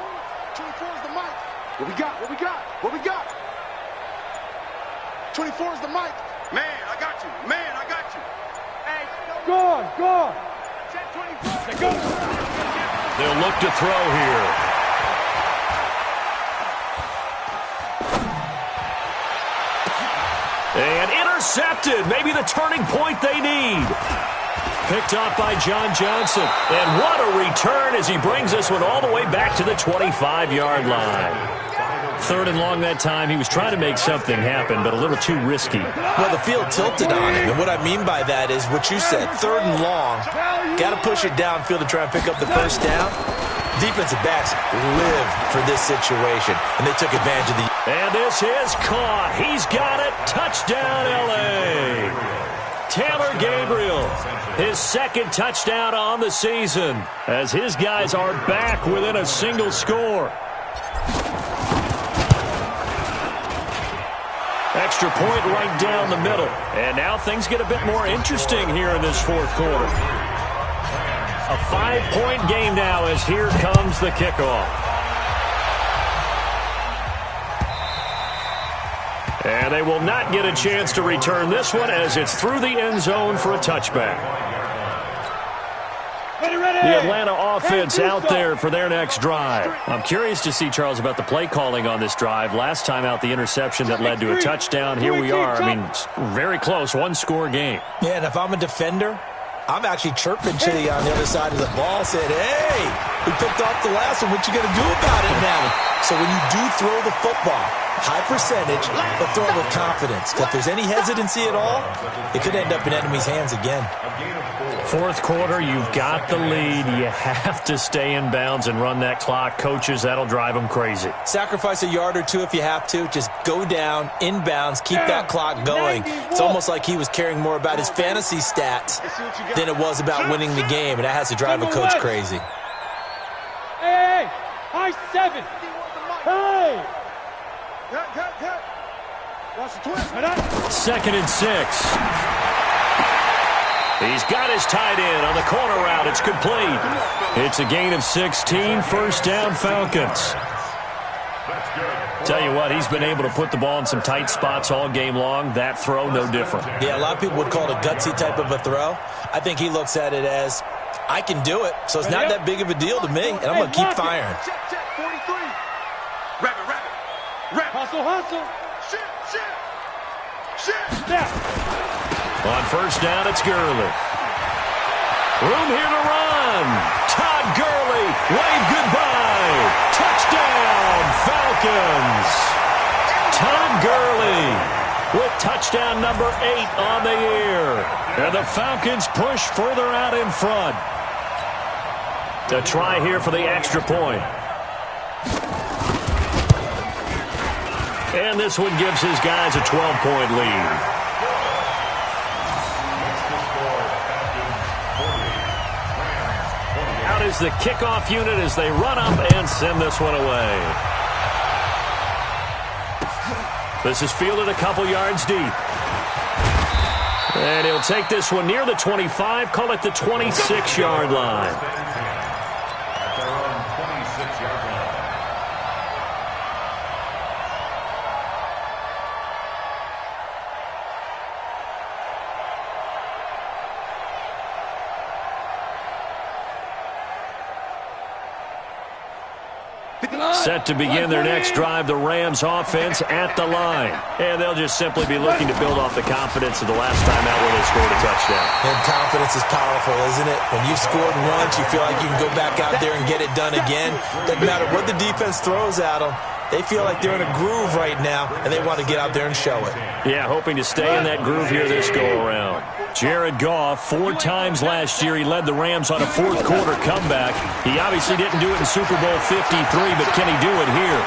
24's the mic. What we got? What we got? What we got? 24's the mic. Man, I got you. Man, I got you. Hey, Go on, go on. check 24. Go. They'll look to throw here. And intercepted. Maybe the turning point they need. Picked off by John Johnson. And what a return as he brings this one all the way back to the 25-yard line. 3rd and long that time. He was trying to make something happen, but a little too risky. Well, the field tilted on him, and what I mean by that is what you said, 3rd and long. Got to push it downfield to try and pick up the first down. Defensive backs live for this situation, and they took advantage of the... And this is caught. He's got it. Touchdown, L.A. Taylor Gabriel, his 2nd touchdown on the season, as his guys are back within a single score. Extra point right down the middle. And now things get a bit more interesting here in this 4th quarter. A 5-point game now as here comes the kickoff. And they will not get a chance to return this one as it's through the end zone for a touchback. The Atlanta offense out there for their next drive. I'm curious to see, Charles, about the play calling on this drive. Last time out, the interception that led to a touchdown. Here we are. I mean, very close, 1-score game. Yeah, and if I'm a defender, I'm actually chirping Chitty on the other side of the ball, saying, hey, we picked off the last one. What you going to do about it now? So when you do throw the football, high percentage, but throw it with confidence. If there's any hesitancy at all, it could end up in enemy's hands again. 4th quarter, you've got the lead. You have to stay in bounds and run that clock. Coaches, that'll drive them crazy. Sacrifice a yard or two if you have to. Just go down, in bounds, keep that clock going. It's almost like he was caring more about his fantasy stats than it was about winning the game, and that has to drive a coach crazy. Hey, high 7. Hey. Watch the twist. 2nd and 6. He's got his tight end on the corner route. It's complete. It's a gain of 16. 1st down, Falcons. Tell you what, he's been able to put the ball in some tight spots all game long. That throw, no different. Yeah, a lot of people would call it a gutsy type of a throw. I think he looks at it as, I can do it, so it's not that big of a deal to me, and I'm going to keep firing. Check, 43. Rabbit. Hustle, hustle. Shit. On 1st down, it's Gurley. Room here to run. Todd Gurley, wave goodbye. Touchdown, Falcons. Todd Gurley with touchdown number 8 on the year. And the Falcons push further out in front. To try here for the extra point. And this one gives his guys a 12-point lead. Out is the kickoff unit as they run up and send this one away. This is fielded a couple yards deep. And he'll take this one near the 25, call it the 26-yard line. At their own 26-yard line. Set to begin their next drive, the Rams offense at the line. And they'll just simply be looking to build off the confidence of the last time out where they scored a touchdown. And confidence is powerful, isn't it? When you've scored once, you feel like you can go back out there and get it done again. Doesn't matter what the defense throws at them. They feel like they're in a groove right now, and they want to get out there and show it. Yeah, hoping to stay in that groove here this go-around. Jared Goff, 4 times last year, he led the Rams on a fourth-quarter comeback. He obviously didn't do it in Super Bowl 53, but can he do it here?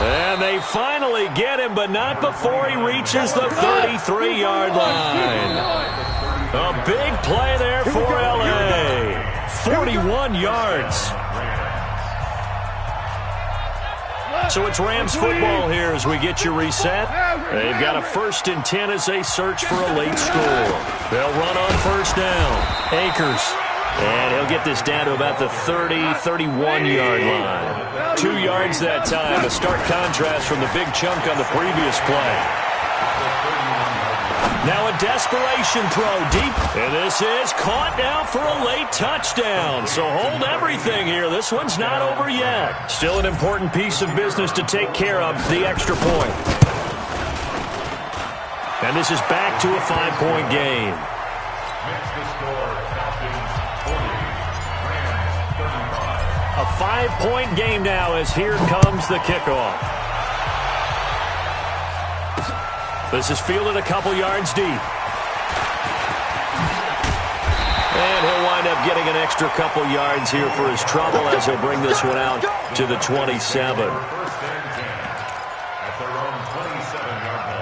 And they finally get him, but not before he reaches the 33-yard line. A big play there for L.A. 41 yards. So it's Rams football here as we get you reset. They've got a 1st and 10 as they search for a late score. They'll run on 1st down. Akers. And he'll get this down to about the 30, 31-yard line. 2 yards that time. A stark contrast from the big chunk on the previous play. Now a desperation throw deep. And this is caught now for a late touchdown. So hold everything here. This one's not over yet. Still an important piece of business to take care of, the extra point. And this is back to a 5-point game. Makes the score, Falcons 40, Rams 35. A 5-point game now as here comes the kickoff. This is fielded a couple yards deep. And he'll wind up getting an extra couple yards here for his trouble as he'll bring this one out to the 27. 1st and 10 at their own 27-yard line.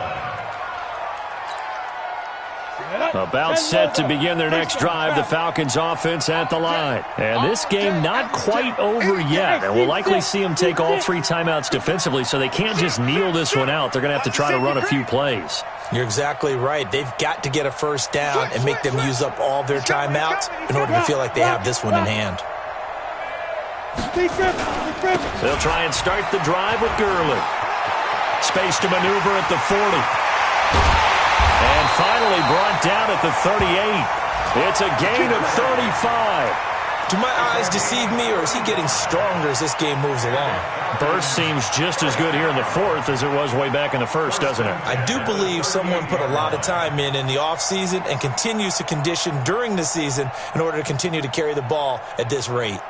About set to begin their next drive, the Falcons offense at the line. And this game not quite over yet. And we'll likely see them take all 3 timeouts defensively, so they can't just kneel this one out. They're going to have to try to run a few plays. You're exactly right. They've got to get a 1st down and make them use up all their timeouts in order to feel like they have this one in hand. They'll try and start the drive with Gurley. Space to maneuver at the 40. And finally brought down at the 38. It's a gain of 35. Do my eyes deceive me, or is he getting stronger as this game moves along? Burst seems just as good here in the 4th as it was way back in the 1st, doesn't it? I do believe someone put a lot of time in the offseason and continues to condition during the season in order to continue to carry the ball at this rate.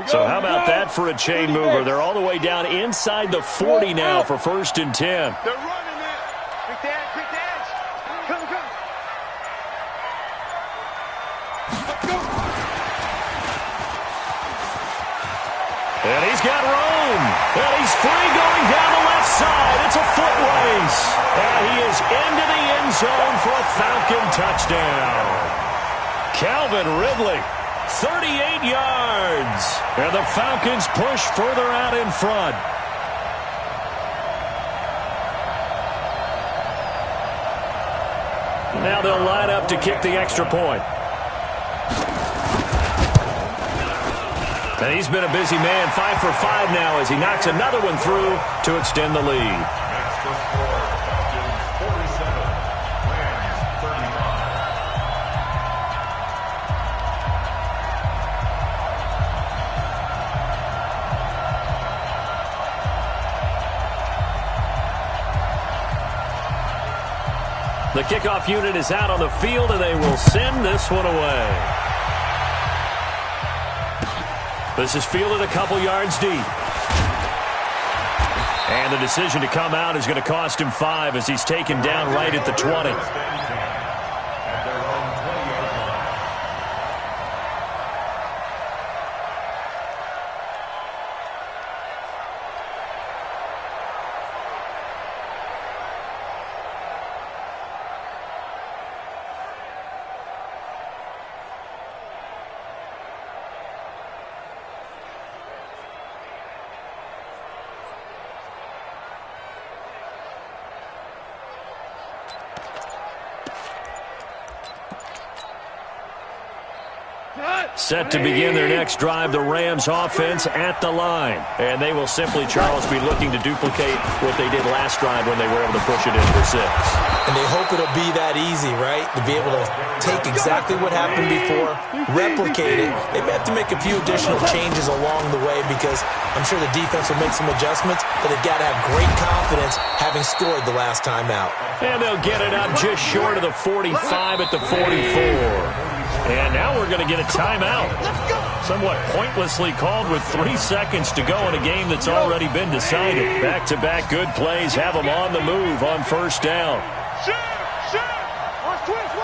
So how about that for a chain mover? They're all the way down inside the 40 now for 1st and 10. They're running it. Quick dash, quick dash. Come. Go. And he's got room. And he's free going down the left side. It's a foot race. And he is into the end zone for a Falcon touchdown. Calvin Ridley. 38 yards. And the Falcons push further out in front. Now they'll line up to kick the extra point. And he's been a busy man, 5 for 5 now as he knocks another one through to extend the lead. Makes the score, Falcons 47, Rams 35. The kickoff unit is out on the field, and they will send this one away. This is fielded a couple yards deep. And the decision to come out is going to cost him 5 as he's taken down right at the 20. At their own 20-yard line. Set to begin their next drive, the Rams offense at the line. And they will simply, Charles, be looking to duplicate what they did last drive when they were able to push it in for 6. And they hope it'll be that easy, right? To be able to take exactly what happened before, replicate it. They may have to make a few additional changes along the way because I'm sure the defense will make some adjustments, but they've got to have great confidence having scored the last time out. And they'll get it up just short of the 45 at the 44. And now we're going to get a timeout. Somewhat pointlessly called with 3 seconds to go in a game that's already been decided. Back-to-back good plays have them on the move on first down. Watch twist.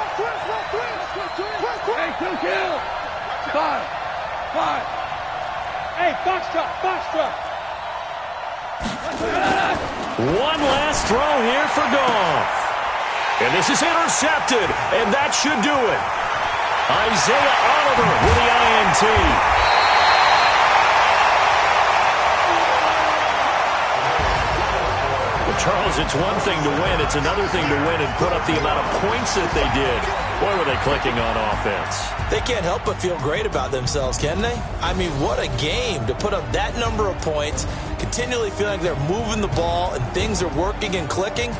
Hey, 2 kill. 5. Hey, box truck. One last throw here for Goff. And this is intercepted, and that should do it. Isaiah Oliver with the INT. Well, Charles, it's one thing to win. It's another thing to win and put up the amount of points that they did. Boy, were they clicking on offense. They can't help but feel great about themselves, can they? I mean, what a game to put up that number of points, continually feeling like they're moving the ball and things are working and clicking.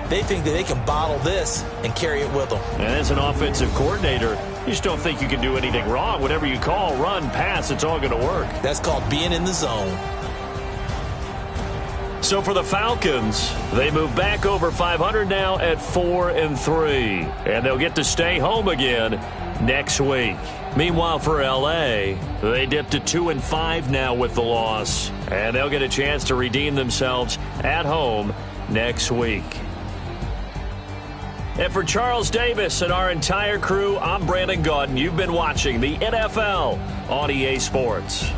They think that they can bottle this and carry it with them. And as an offensive coordinator, you just don't think you can do anything wrong. Whatever you call, run, pass, it's all going to work. That's called being in the zone. So for the Falcons, they move back over 500 now at 4-3. And they'll get to stay home again next week. Meanwhile, for L.A., they dip to 2-5 now with the loss. And they'll get a chance to redeem themselves at home next week. And for Charles Davis and our entire crew, I'm Brandon Gaudin. You've been watching the NFL on EA Sports.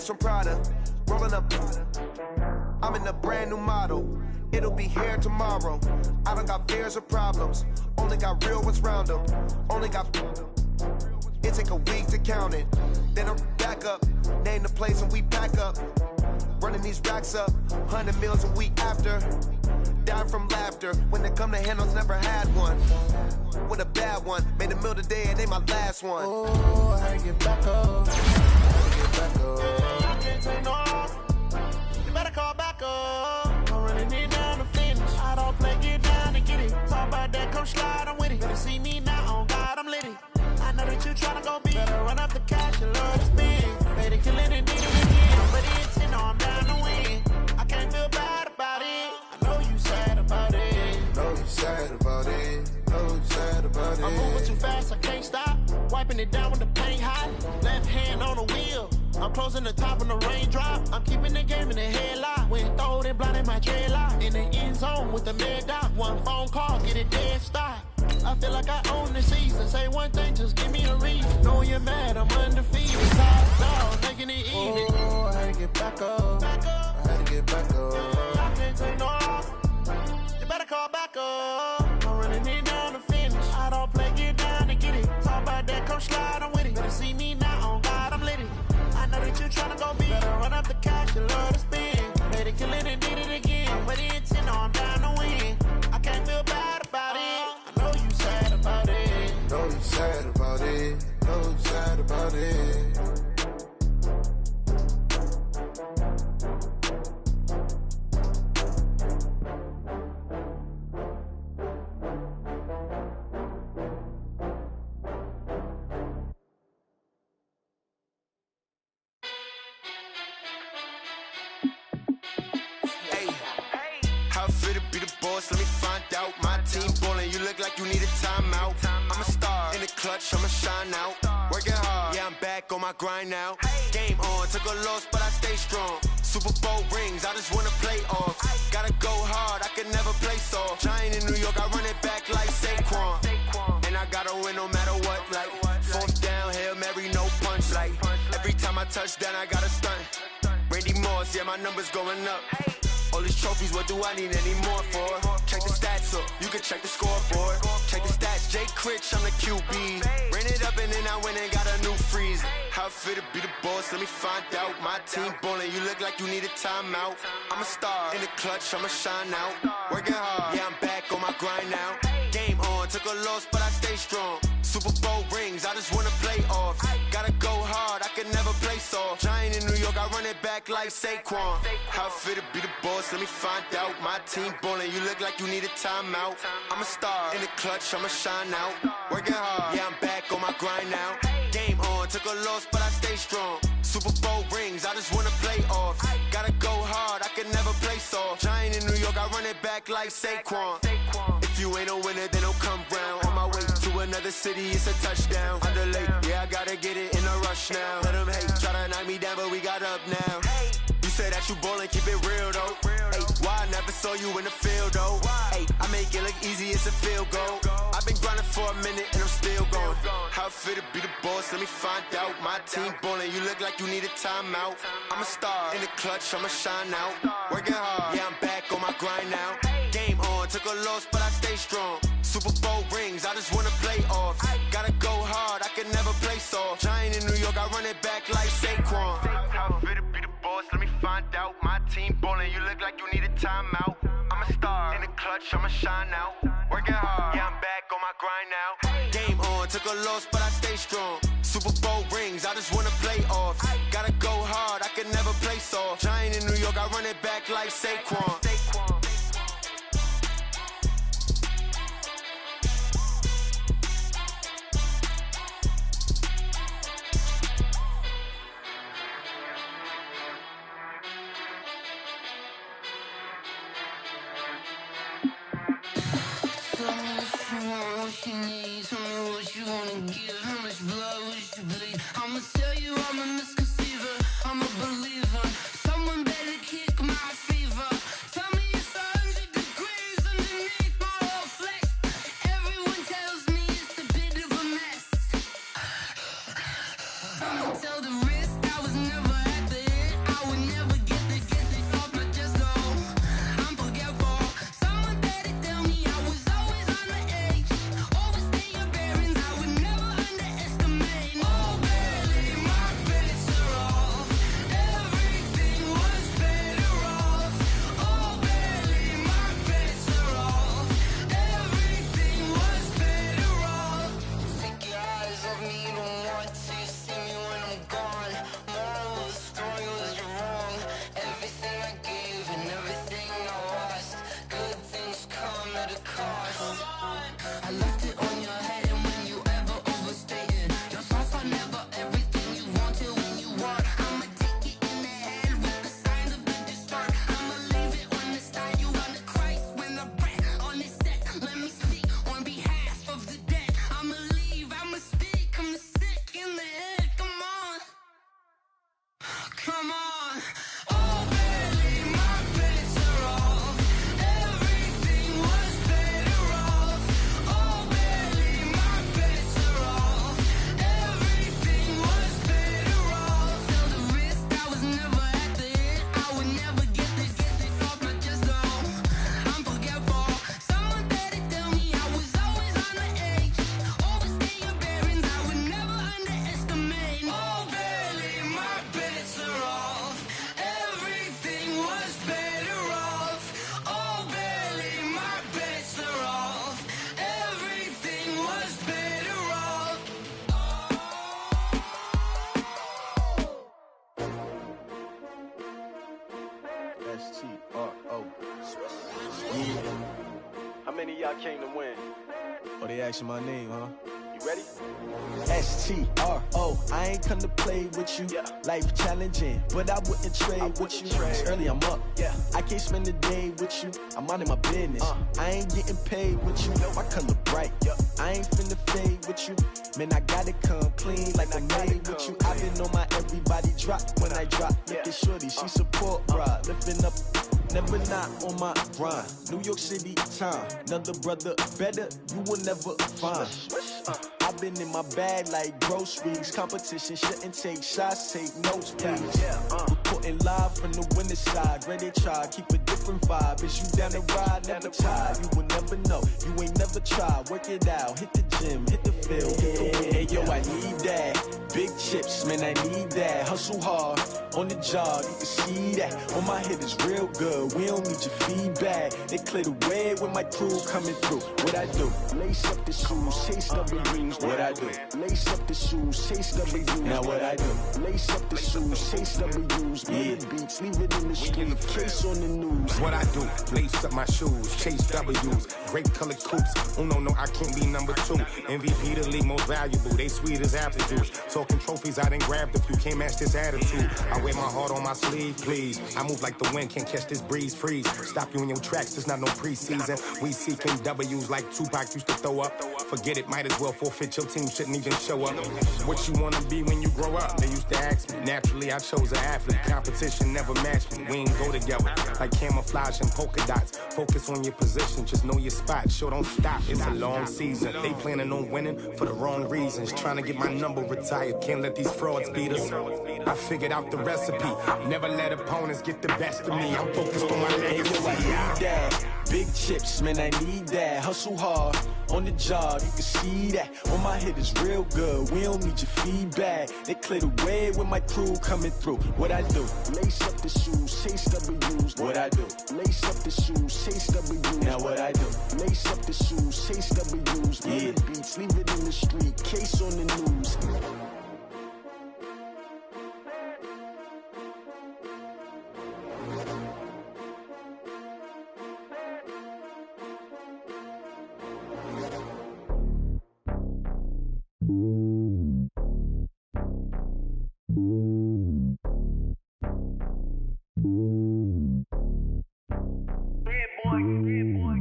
From Prada, rolling up. I'm in a brand new model. It'll be here tomorrow. I don't got fears or problems. Only got real ones round them. Only got. It take a week to count it. Then I'm back up. Name the place and we pack up. Running these racks up. 100 meals a week after. Dying from laughter. When it come to handles, never had one. With a bad one. Made a meal today and they my last one. Oh, I get back up. I can't take no loss. You better call back up. I'm running it down to finish. I don't play, get down and get it. Talk about that, come slide, I'm with it. Better see me now, on God, I'm litty. I know that you tryna go big. Better run up the cash, you love to spin. Better kill it and did it again. But it's in, I'm down to win. I can't feel bad about it. I know you sad about it. Know you sad about it. Know you sad about it. I'm moving too fast, I can't stop. Wiping it down with the paint hot. Left hand on the wheel. I'm closing the top on the raindrop. I'm keeping the game in the headlock. When throwed and blinded my dreadlock. In the end zone with the mad dot. One phone call, get it dead stop. I feel like I own the season. Say one thing, just give me a reason. Know you're mad, I'm undefeated. Top dog, making it even. Oh, I had to get back up. I had to get back up. I can't take no loss. You better call back up. I'm running it down to finish. I don't play, get down and get it. Talk about that, come slide, I'm with it. Better see me now, on God, I'm litty. I know that you tryna go big. Better run up the cash, you love to spin. Better kill it and did it again. But it's in, I'm down to win. I can't feel bad about it. I know you sad about it. Know you sad about it. Know you sad about it. How it feel to be the boss? Let me find out. My team ballin', you look like you need a timeout. I'm a star in the clutch, I'ma shine out. Working hard, yeah, I'm back on my grind now. Game on, took a loss, but I stay strong. Super Bowl rings, I just wanna play off. Gotta go hard, I can never play soft. Giant in New York, I run it back like Saquon. And I gotta win no matter what, like fourth down, Hail Mary, no punch. Like every time I touch down, I gotta stunt. Randy Moss, yeah, my numbers going up. All these trophies, what do I need any more for? Check the stats up, you can check the scoreboard. Check the stats, Jay Critch, I'm the QB. Ran it up and then I went and got a new freeze. How it feel to be the boss, let me find out. My team ballin', you look like you need a timeout. I'm a star in the clutch, I'ma shine out. Working hard, yeah, I'm back on my grind now. Game on, took a loss, but I stay strong. Super Bowl rings, I just wanna play off. Gotta go hard, I can never play soft. Giant in New York, I run it back like Saquon. How it feel to be the boss, let me find out. My team ballin', you look like you need a timeout. I'm a star in the clutch, I'ma shine out. Working hard, yeah, I'm back on my grind now. Game on, took a loss, but I stay strong. Super Bowl rings, I just wanna play off. Gotta go hard, I can never play soft. Giant in New York, I run it back like Saquon. If you ain't a winner, then don't come round. On my way to another city, it's a touchdown. Underlay, yeah, I gotta get it in a rush now. Let them hate, try to knock me down, but we got up now. You say that you ballin', keep it real though. Ay, why I never saw you in the field though? Ay, I make it look easy, it's a field goal. I've been grinding for a minute and I'm still going. How it feel to be the boss, let me find out. My team ballin', you look like you need a timeout. I'm a star in the clutch, I'ma shine out. Working hard, yeah, I'm back on my grind now. Game on, took a loss, but I stay strong. Super Bowl rings, I just wanna play off. Gotta go hard, I can never play soft. Giant in New York, I run it back like Saquon. How it feel to be the boss, let me find out. My team ballin', you look like you need a timeout. I'm a star in the clutch, I'ma shine out. Working hard, yeah, I'm back on my grind now. Game on, took a loss, but I stay strong. Super Bowl rings, I just wanna play off. Gotta go hard, I can never play soft. Giant in New York, I run it back like Saquon. What you need, tell me what you wanna give. How much blood would you bleed? I'ma tell you I'm a misconceiver, I'm a believer. Someone better kick my fever. Tell me it's 100 degrees underneath my whole flesh. Everyone tells me it's a bit of a mess. I'ma tell the risk I was never at the end. I would never get this off my chest though. I'm forgetful. Someone better tell me I was always on the edge. Overstay your bearings, I would never underestimate. Oh, barely, my bets are off. Everything was better off. Oh, barely, my bets are off. Everything was better off. Take your eyes off me, don't want to see me when I'm gone. Moral of the story was you're wrong. Everything I gave and everything I lost. Good things come at a cost. I left it on your head, and when you ever overstay it, your thoughts are never everything you wanted when you want. I'ma take it in the head with the signs of the distort. I'ma leave it on the side. You on the Christ when the breath on this set. Let me speak on behalf of the dead. I'ma leave, I'ma speak. I'm the sick in the head. Come on, come on. Oh, barely, my bets are off. Everything was better off. Oh, barely, my bets are off. Everything was better off. Tell the risk I was never at the end. I would never get this off my chest though. I'm forgetful. Someone better tell me I was always on the edge. Overstay your bearings, I would never underestimate. Oh, barely, my bets are off. Everything was better off. Oh, barely, my bets are off. Everything was better off. S-T-R-O. How many of y'all came to win? Oh, they asking my name, huh? You Ready? STRO, I ain't come to play with you. Life challenging, but I wouldn't trade with you. It's early, I'm up. I can't spend the day with you. I'm out of my business. I ain't getting paid with you. My color bright. I ain't finna fade with you. Man, I gotta come clean like I made with you. I've been on my everybody drop when I drop. Look at shorty, she support ride. Lifting up, never not on my grind. New York City time, another brother better, you will never find. I've been in my bag like groceries. Competition shouldn't take shots, take notes, please. Reporting live from the winter side. Ready to try, keep a different vibe. Is you down the ride, never tired. You will never know, you ain't never tried. Work it out, hit the gym, hit the field. Hey yo, I need that. Big chips, man, I need that. Hustle hard, on the job, you can see that. On my head is real good, we don't need your feedback. They clear the way with my crew coming through. What I do? Lace up the shoes, chase W's. What I do? Lace up the shoes, chase W's. Now what I do? Lace up the shoes, chase W's. Play the beats, leave it in the street, case on the news. What I do? Lace up my shoes, chase W's. Grape colored coops. Oh no, I can't be number 2. MVP the league most valuable. They sweet as apple juice. Talking trophies, I done grabbed a few. Can't match this attitude. I wear my heart on my sleeve, please. I move like the wind, can't catch this breeze. Freeze. Stop you in your tracks. There's not no preseason. We seeking W's like Tupac used to throw up. Forget it, might as well forfeit. Your team shouldn't even show up. What you wanna be when you grow up? They used to ask me. Naturally, I chose an athlete. Competition never matched me. We ain't go together like camouflage and polka dots. Focus on your position, just know your spot. Sure, don't stop. It's a long season. They planning on winning for the wrong reasons. Trying to get my number retired. Can't let these frauds beat us. I figured out the recipe. Never let opponents get the best of me. I'm focused on my legacy. I need that. Big chips, man, I need that. Hustle hard, on the job, you can see that. On my head is real good, we don't need your feedback. They clear the way with my crew coming through. What I do? Lace up the shoes, chase W's. What I do? Lace up the shoes, chase W's. Now what I do? Lace up the shoes, chase W's. Play the beats, leave it in the street, case on the news.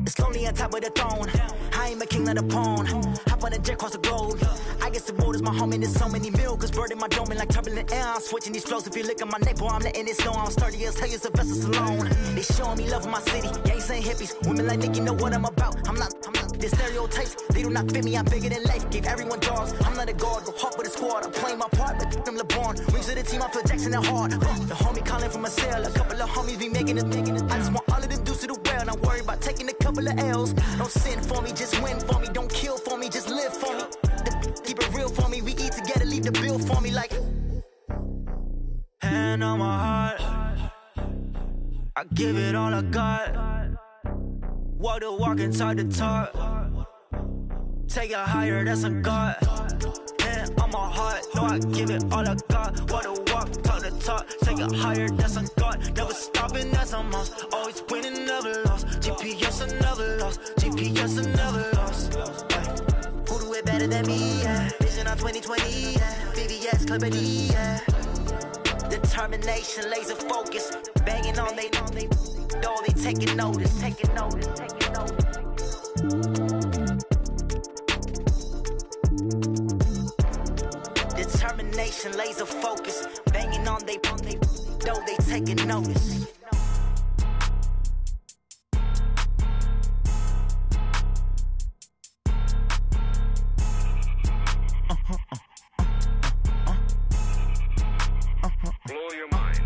It's lonely on top of the throne. I ain't a king of the pawn. Hop on a jet across the globe. I guess the road is my home and there's so many milkers burning my dome like turbulent air. I'm switching these flows. If you look at my neck, boy, I'm letting it snow. I'm sturdy as hell, it's a vessel alone. They showing me love in my city. Gangs ain't hippies. Women like Nick, you know what I'm about. I'm not. The stereotypes, they do not fit me. I'm bigger than life. Gave everyone dogs. I'm not a guard, go hard with a squad. I'm playing my part, but I'm LeBron. Rings of the team, I feel Jackson and hard. The homie calling from a cell. A couple of homies be making it. I just want all of them dudes to the well. Not worry about taking a couple of L's. Don't sin for me, just win for me. Don't kill for me, just live for me. Keep it real for me. We eat together, leave the bill for me like. Hand on my heart, I give it all I got. Walk the walk and talk the talk. Take it higher, that's a God. Hand on my heart, no, I give it all I got. Walk the walk, talk the talk. Take it higher, that's a God. Never stopping, that's a must. Always winning, never lost. GPS, I never lost. GPS, I never lost. Who do it better than me? Yeah. Vision on 2020. Yeah. VVS, Clippity. Yeah. Determination, laser focus. Banging on they door, they taking notice. Taking notice. Taking notice. Determination, laser focus. Banging on they door, they taking notice. Blow your mind.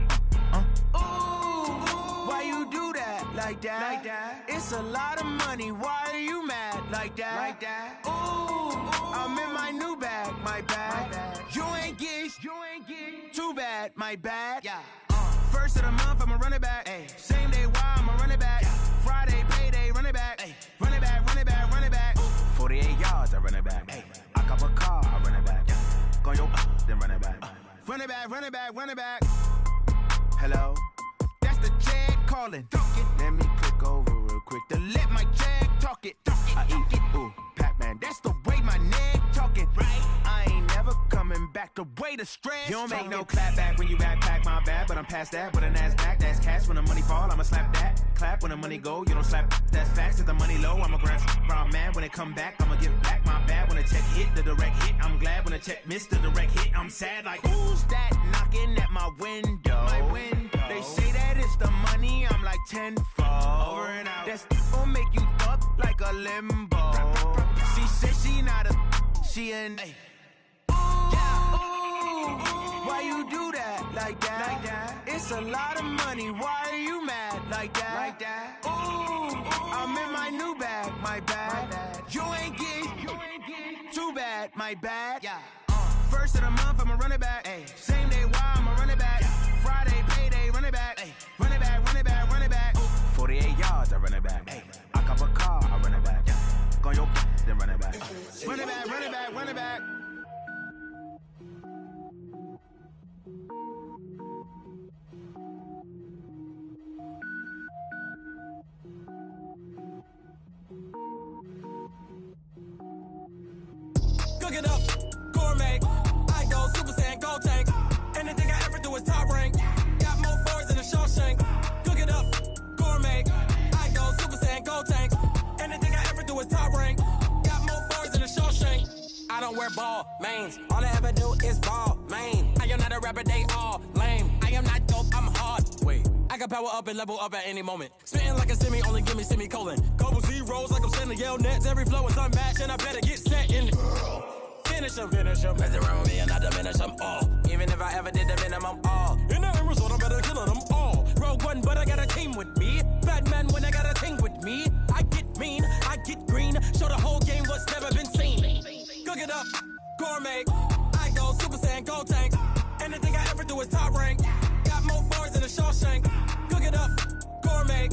Why you do that like that? It's a lot of money. Why are you mad like that? Ooh, I'm in my new bag, my bad. You ain't get too bad, my bad. Yeah. First of the month, I'ma run it back. Ay. Same day, why I'ma run it back. Friday, payday, run it back. Ay. Run it back, run it back, run it back. 48 yards, I run it back. Ay. I cop a car, I run it back. Go yo, then run it back. Run it back, run it back, run it back. Hello? That's the jag calling. Let me click over real quick to let my jag talk it. I eat it, ooh, Pac-Man. That's the way my neck talk talking. Right. I ain't never coming back the way the stress. You don't make no clap back when you backpack, my bad. But I'm past that with a NASDAQ. That's cash when the money fall, I'ma slap that. Clap when the money go, you don't slap. That's facts. If the money low, I'ma grab. I'm mad when it come back, I'ma give back. My bad when the check hit, the direct hit. I'm glad when the check missed the direct hit. I'm sad like, who's that knocking at my window? My window. They say that it's the money, I'm like tenfold. Over and out. That's gon' make you up like a limbo. She said she not a, she an. Ay. Why you do that like that? Like that? It's a lot of money. Why are you mad like that? Like that? Ooh, I'm in my new bag, my bad. You ain't get too bad, my bad. Yeah. First of the month, I'ma run it back. Ay. Same day, why I'ma run it back. Yeah. Friday, payday, run it back. Ay. Run it back, run it back, run it back. Ooh. 48 yards, I run it back. Ay. I cop a car, I run it back. Yeah. Go on your then run it back. Run it back, run it back, run it back. Cook it up, gourmet. I go Super Saiyan, gold tank. Anything I ever do is top rank. Got more boys than a Shawshank. Cook it up, gourmet. I go Super Saiyan, gold tank. Anything I ever do is top rank. Got more boys than a Shawshank. I don't wear ball mains. All I ever do is ball main. I am not a rapper, they all lame. I am not dope, I'm hard. Wait, I can power up and level up at any moment. Spitting like a semi, only give me semicolon. Couple zeros like I'm sending yell nets. Every flow is unmatched and I better get set in. Finish them. Mess around with me and I diminish them all. Even if I ever did the minimum all. In the end result, I'm better killing them all. Rogue One, but I got a team with me. Batman when I got a thing with me. I get mean, I get green. Show the whole game what's never been seen. Cook it up, gourmet. I go Super Saiyan, gold tank. Anything I ever do is top rank. Got more bars than a Shawshank. Cook it up, gourmet.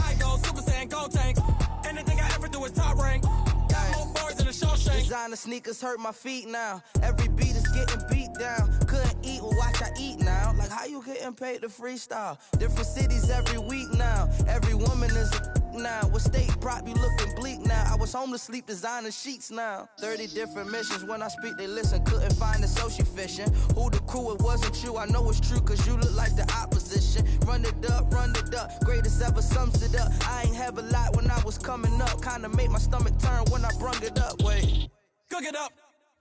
I go Super Saiyan, gold tank. Anything I ever do is top rank. Got more bars than a Shawshank. Designer sneakers hurt my feet now. Every beat is getting beat down. Couldn't eat, well watch I eat now. Like how you getting paid to freestyle? Different cities every week now. Every woman is a now. With state prop, you looking bleak now. I was home to sleep, designer sheets now. 30 different missions. When I speak, they listen. Couldn't find it, so she fishing. Who the crew, it wasn't you. I know it's true, cause you look like the opposition. Run it up, greatest ever sums it up. I ain't have a lot when I was coming up. Kinda made my stomach turn when I brung it up. Wait. Cook it up,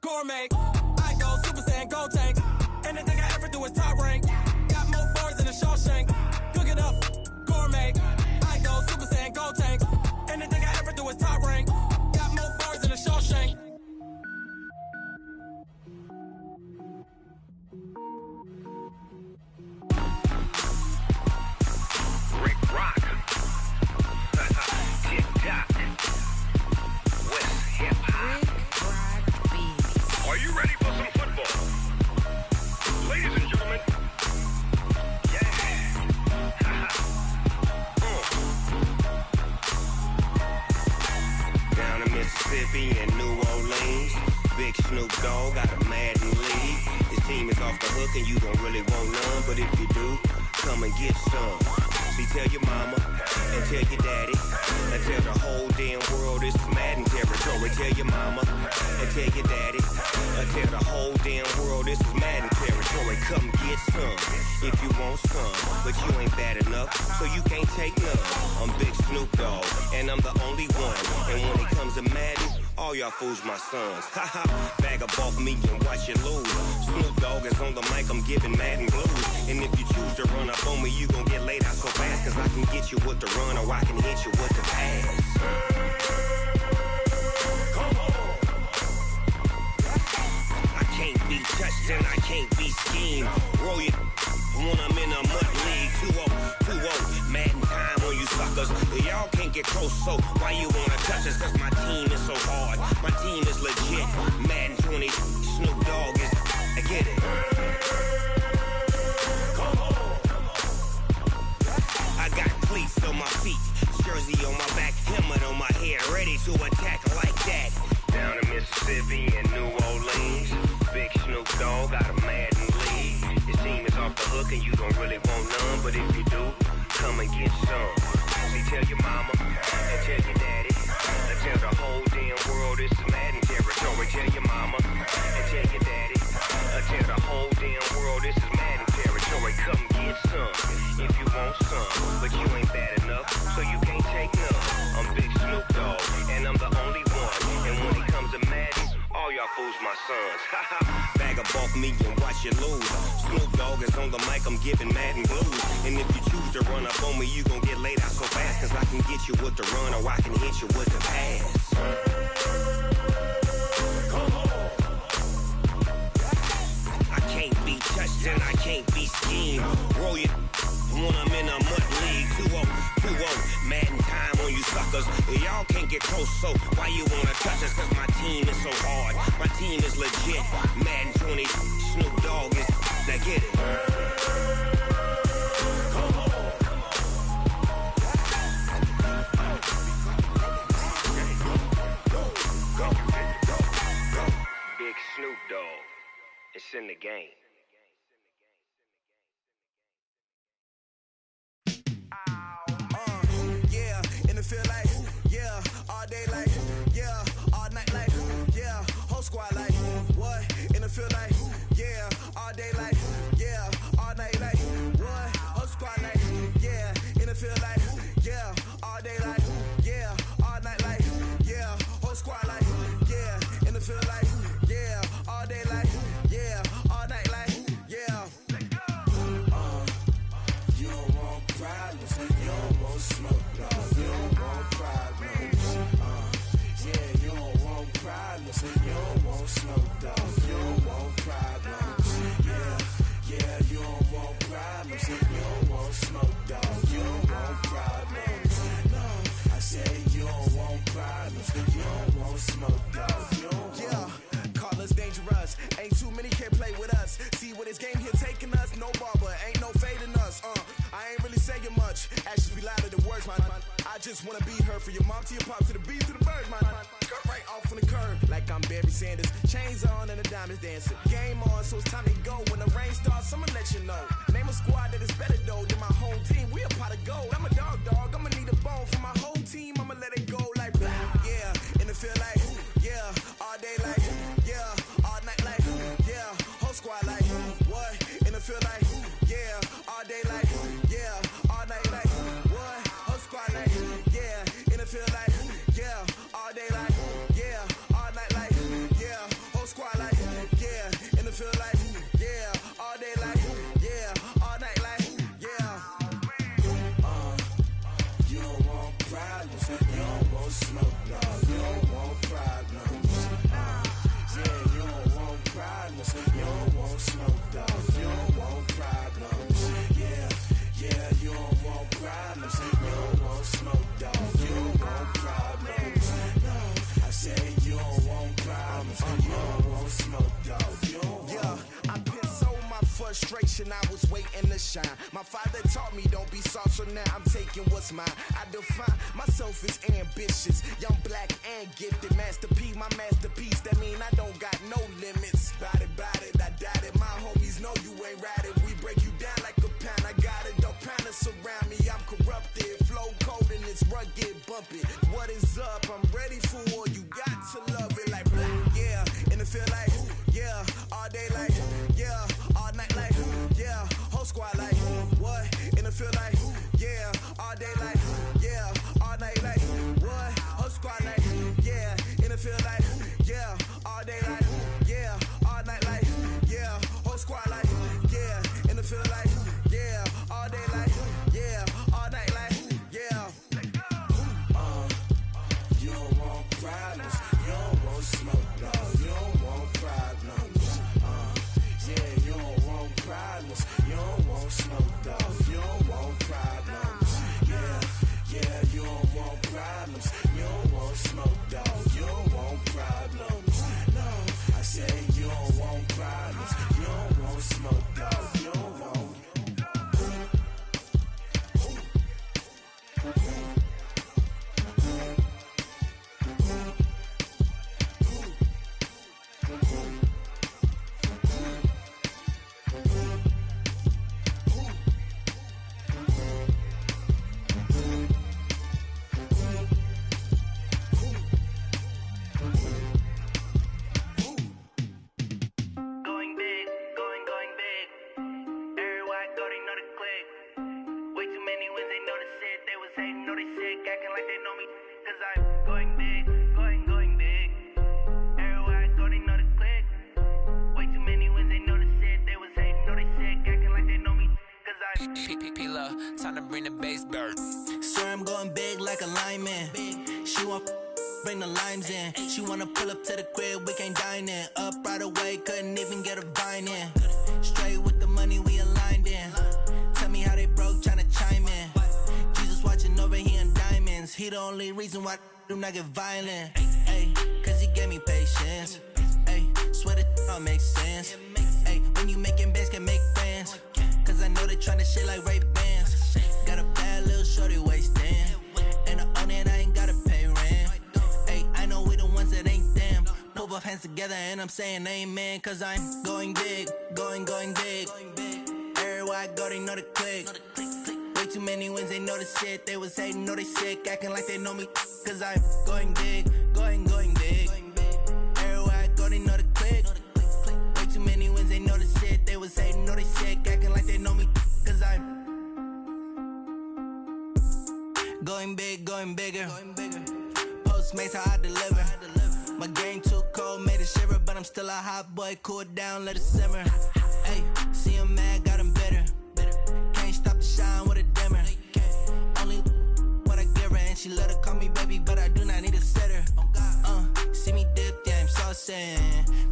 gourmet. I go Super Saiyan, gold tank. Anything I ever do is top rank. Got more bars than a Shawshank. Cook it up, gourmet. I go Super Saiyan, gold tank. Anything I ever do is top rank. Got more bars than a Shawshank. Rick Rock. Tick-tock. West hip-hop. Are you ready for some football? Ladies and gentlemen. Yeah. Down in Mississippi and New Orleans, Big Snoop Dogg got a Madden lead. His team is off the hook and you don't really want none, but if you do, come and get some. See, tell your mama and tell your daddy and tell the whole damn world this is Madden territory. Tell your mama and tell your daddy and tell the whole damn world this is Madden territory. Come get some if you want some, but you ain't bad enough, so you can't take none. I'm Big Snoop Dogg and I'm the only one. And when it comes to Madden, all y'all fools my sons. Haha, bag up off me and watch you lose. Snoop Dogg is on the mic, I'm giving Madden blues. And if you choose to run up on me, you gon' get laid out so fast, cause I can get you with the run or I can hit you with the pass. Come on. I can't be touched and I can't be schemed. Roll you when I'm in a mud league. 2-0, Madden time on you suckers. Y'all can't get close, so why you wanna touch us? Cause my team is so hard, my team is legit. Madden 20, Snoop Dogg is, I get it. Come on. I got cleats on my feet, jersey on my back, helmet on my head, ready to attack like that. Down in Mississippi and New Orleans, Big Snoop Dogg got a Madden lead. His team is off the hook and you don't really want none, but if you do, come and get some. See, tell your mama and tell your daddy Tell the whole damn world this is Madden territory. Tell your mama and tell your daddy. Tell the whole damn world this is Madden territory. Come get some if you want some, but you ain't bad enough, so you can't take none. I'm Big Snoop Dogg, and I'm the only one. And when it comes to Madden, all y'all fools my sons. Bag up off me and watch you lose. Snoop Dogg is on the mic, I'm giving Madden blues. And if you choose to run up on me, you gon' get laid out so fast. Cause I can get you with the run or I can hit you with the pass. Come on. I can't be touched and I can't be schemed. Roll you when I'm in a mud league. 2-0, Madden time on you suckers. Y'all can't get close, so why you wanna touch us? Cause my team is so hard, my team is legit. Madden 20, Snoop Dogg is, now get it. Come on. Go. Big Snoop Dogg, it's in the game. Feel like, yeah, all day like, yeah, all night like, yeah, whole squad like, what? And it feel like, yeah, all day like, yeah, all night like, what? Whole squad like, yeah, and it feel like, yeah, all day like, yeah, all night like, yeah, whole squad like, yeah, and it feel like, yeah, all day like, yeah, all night like, yeah. You don't want problems, you don't want smoke, no. Problems. You don't want smoke, dog. You don't want problems. Yeah, you don't want problems. You don't want smoke, dog. You don't want problems. No, I said you don't want problems. You don't want smoke, dog. You don't want. Call us dangerous. Ain't too many can play with us. See what this game here taking us. No barber, ain't no fading us. I ain't really saying much. Actions be louder than words, man. I just wanna be heard from your mom to your pop to the beat to the birds, man. Cut right off on the curb, like I'm Barry Sanders. Chains on and the diamonds dancing. Game on, so it's time to go. When the rain starts, I'ma let you know. Name a squad that is better though than my home team. We a pot of gold. I'm a dog. I'ma need a bone for my whole team. I'ma let it go like, yeah. And it feel like, yeah, all day like, yeah, all night like, yeah, whole squad like, what? And it feel like, yeah, all day like, yeah, all night like, what? Whole squad like, yeah, and it feel like, yeah, all day like, yeah, all night like, yeah, whole squad like, yeah, and it feel like, yeah, all day like, yeah, all night like, yeah. You don't want problems, you don't want smoke, no, you don't want problems. Yeah, you don't want problems, you don't want smoke, dog, you don't want problems. Yeah, you don't want problems, you don't want smoke, dog, you don't want problems. No, I said you don't want problems, you don't want smoke, dog, you don't want. Yeah, I pissed so my frustration, I was waiting to shine. My father taught me don't be soft, so now I'm taking what's mine. I define myself as ambitious, young, black, and gifted. Master P, my masterpiece, that mean I don't got no limits. Bout it, I doubt it. My homies know you ain't ratted. We break you down like a pound. I got it, don't pound us around me. I'm corrupted, flow cold and it's rugged, bumpy. What is up? I'm ready for war. You got to love it like black, yeah. And it feel like, yeah, all day like, yeah, all night like, yeah, whole squad like, what? And it feel like, yeah, all day like, yeah, all night like, what? Whole squad like, yeah, and it feel like, yeah, all day like, yeah, all night like, yeah, whole squad like, yeah, and it feel like, yeah, all day like, yeah, all night like, yeah. You don't want problems, you don't want smoke, no, you don't want problems. Yeah, you don't want problems, you don't want smoke, dog, you don't want problems. Yeah, you don't want problems, you don't want smoke, dog, you don't want problems. No, I say you don't want problems, you don't want smoke, dog, you don't want. acting like they know me, cause I'm going big, going big. Everywhere I go, they know the click. Way too many wins, they know the shit. They was hating, know they sick, acting like they know me, cause I'm P-P-P-Love, time to bring the bass bird. Swear I'm going big like a lineman. She want bring the limes in. She wanna pull up to the crib, we can't dine in. Up right away, couldn't even get a vine in. Straight with the money, we aligned in. Tell me how they broke, tryna chime in. Jesus watching over here in diamonds. He the only reason why I do not get violent. Ay, cause he gave me patience. Ay, swear that all makes sense. Ay, when you making bands, can make friends. Cause I know they tryna shit like Ray-Bans. Got a bad little shorty wasting. And I own it, I ain't gotta pay rent. Ay, I know we the ones that ain't them. Pull both hands together and I'm saying amen. Cause I'm going big, going big. Everywhere I go, they know the click. Way too many wins, they know the shit. They was hating, know they sick, acting like they know me. Cause I'm going big, going big. Everywhere I go, they know the click. Way too many wins, they know the shit. They was hating, know they sick, acting like they know me. Cause I'm going big, going bigger. Postmates, how I deliver. My game too cold, made it shiver. But I'm still a hot boy, cool it down, let it simmer. Hey, see him mad, got him bitter. Can't stop the shine with a dimmer. Only what I give her, and she let her call me baby, but I do not need a sitter. See me dip, yeah, I'm saucing.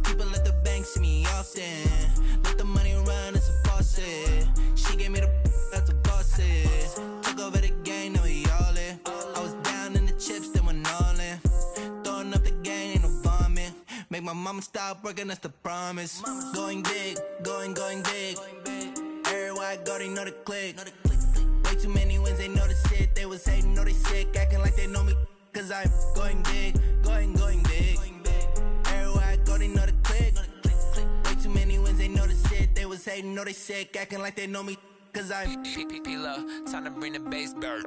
People at the bank see me often. Let the money run, it's a faucet. She gave me the that's a boss is. Took over the game, now we all in. I was down in the chips, then went all in. Throwing up the game, ain't no vomit. Make my mama stop working, that's the promise. Going big, going big. Everywhere I go, they know the click. Way too many wins, they know the shit. They was hating, know they sick, acting like they know me. Cause I'm going big, going big. Everywhere I go, they know the click. Way too many wins, they know the shit. They was hating, know they sick, acting like they know me. Cause I'm P-P-P-Love, time to bring the bass bird.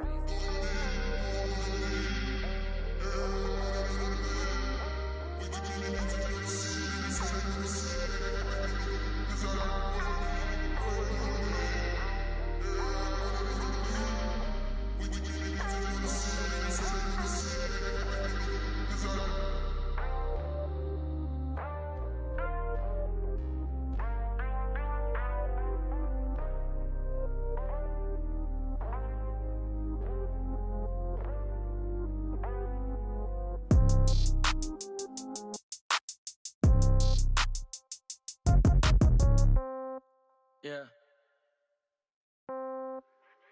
Yeah.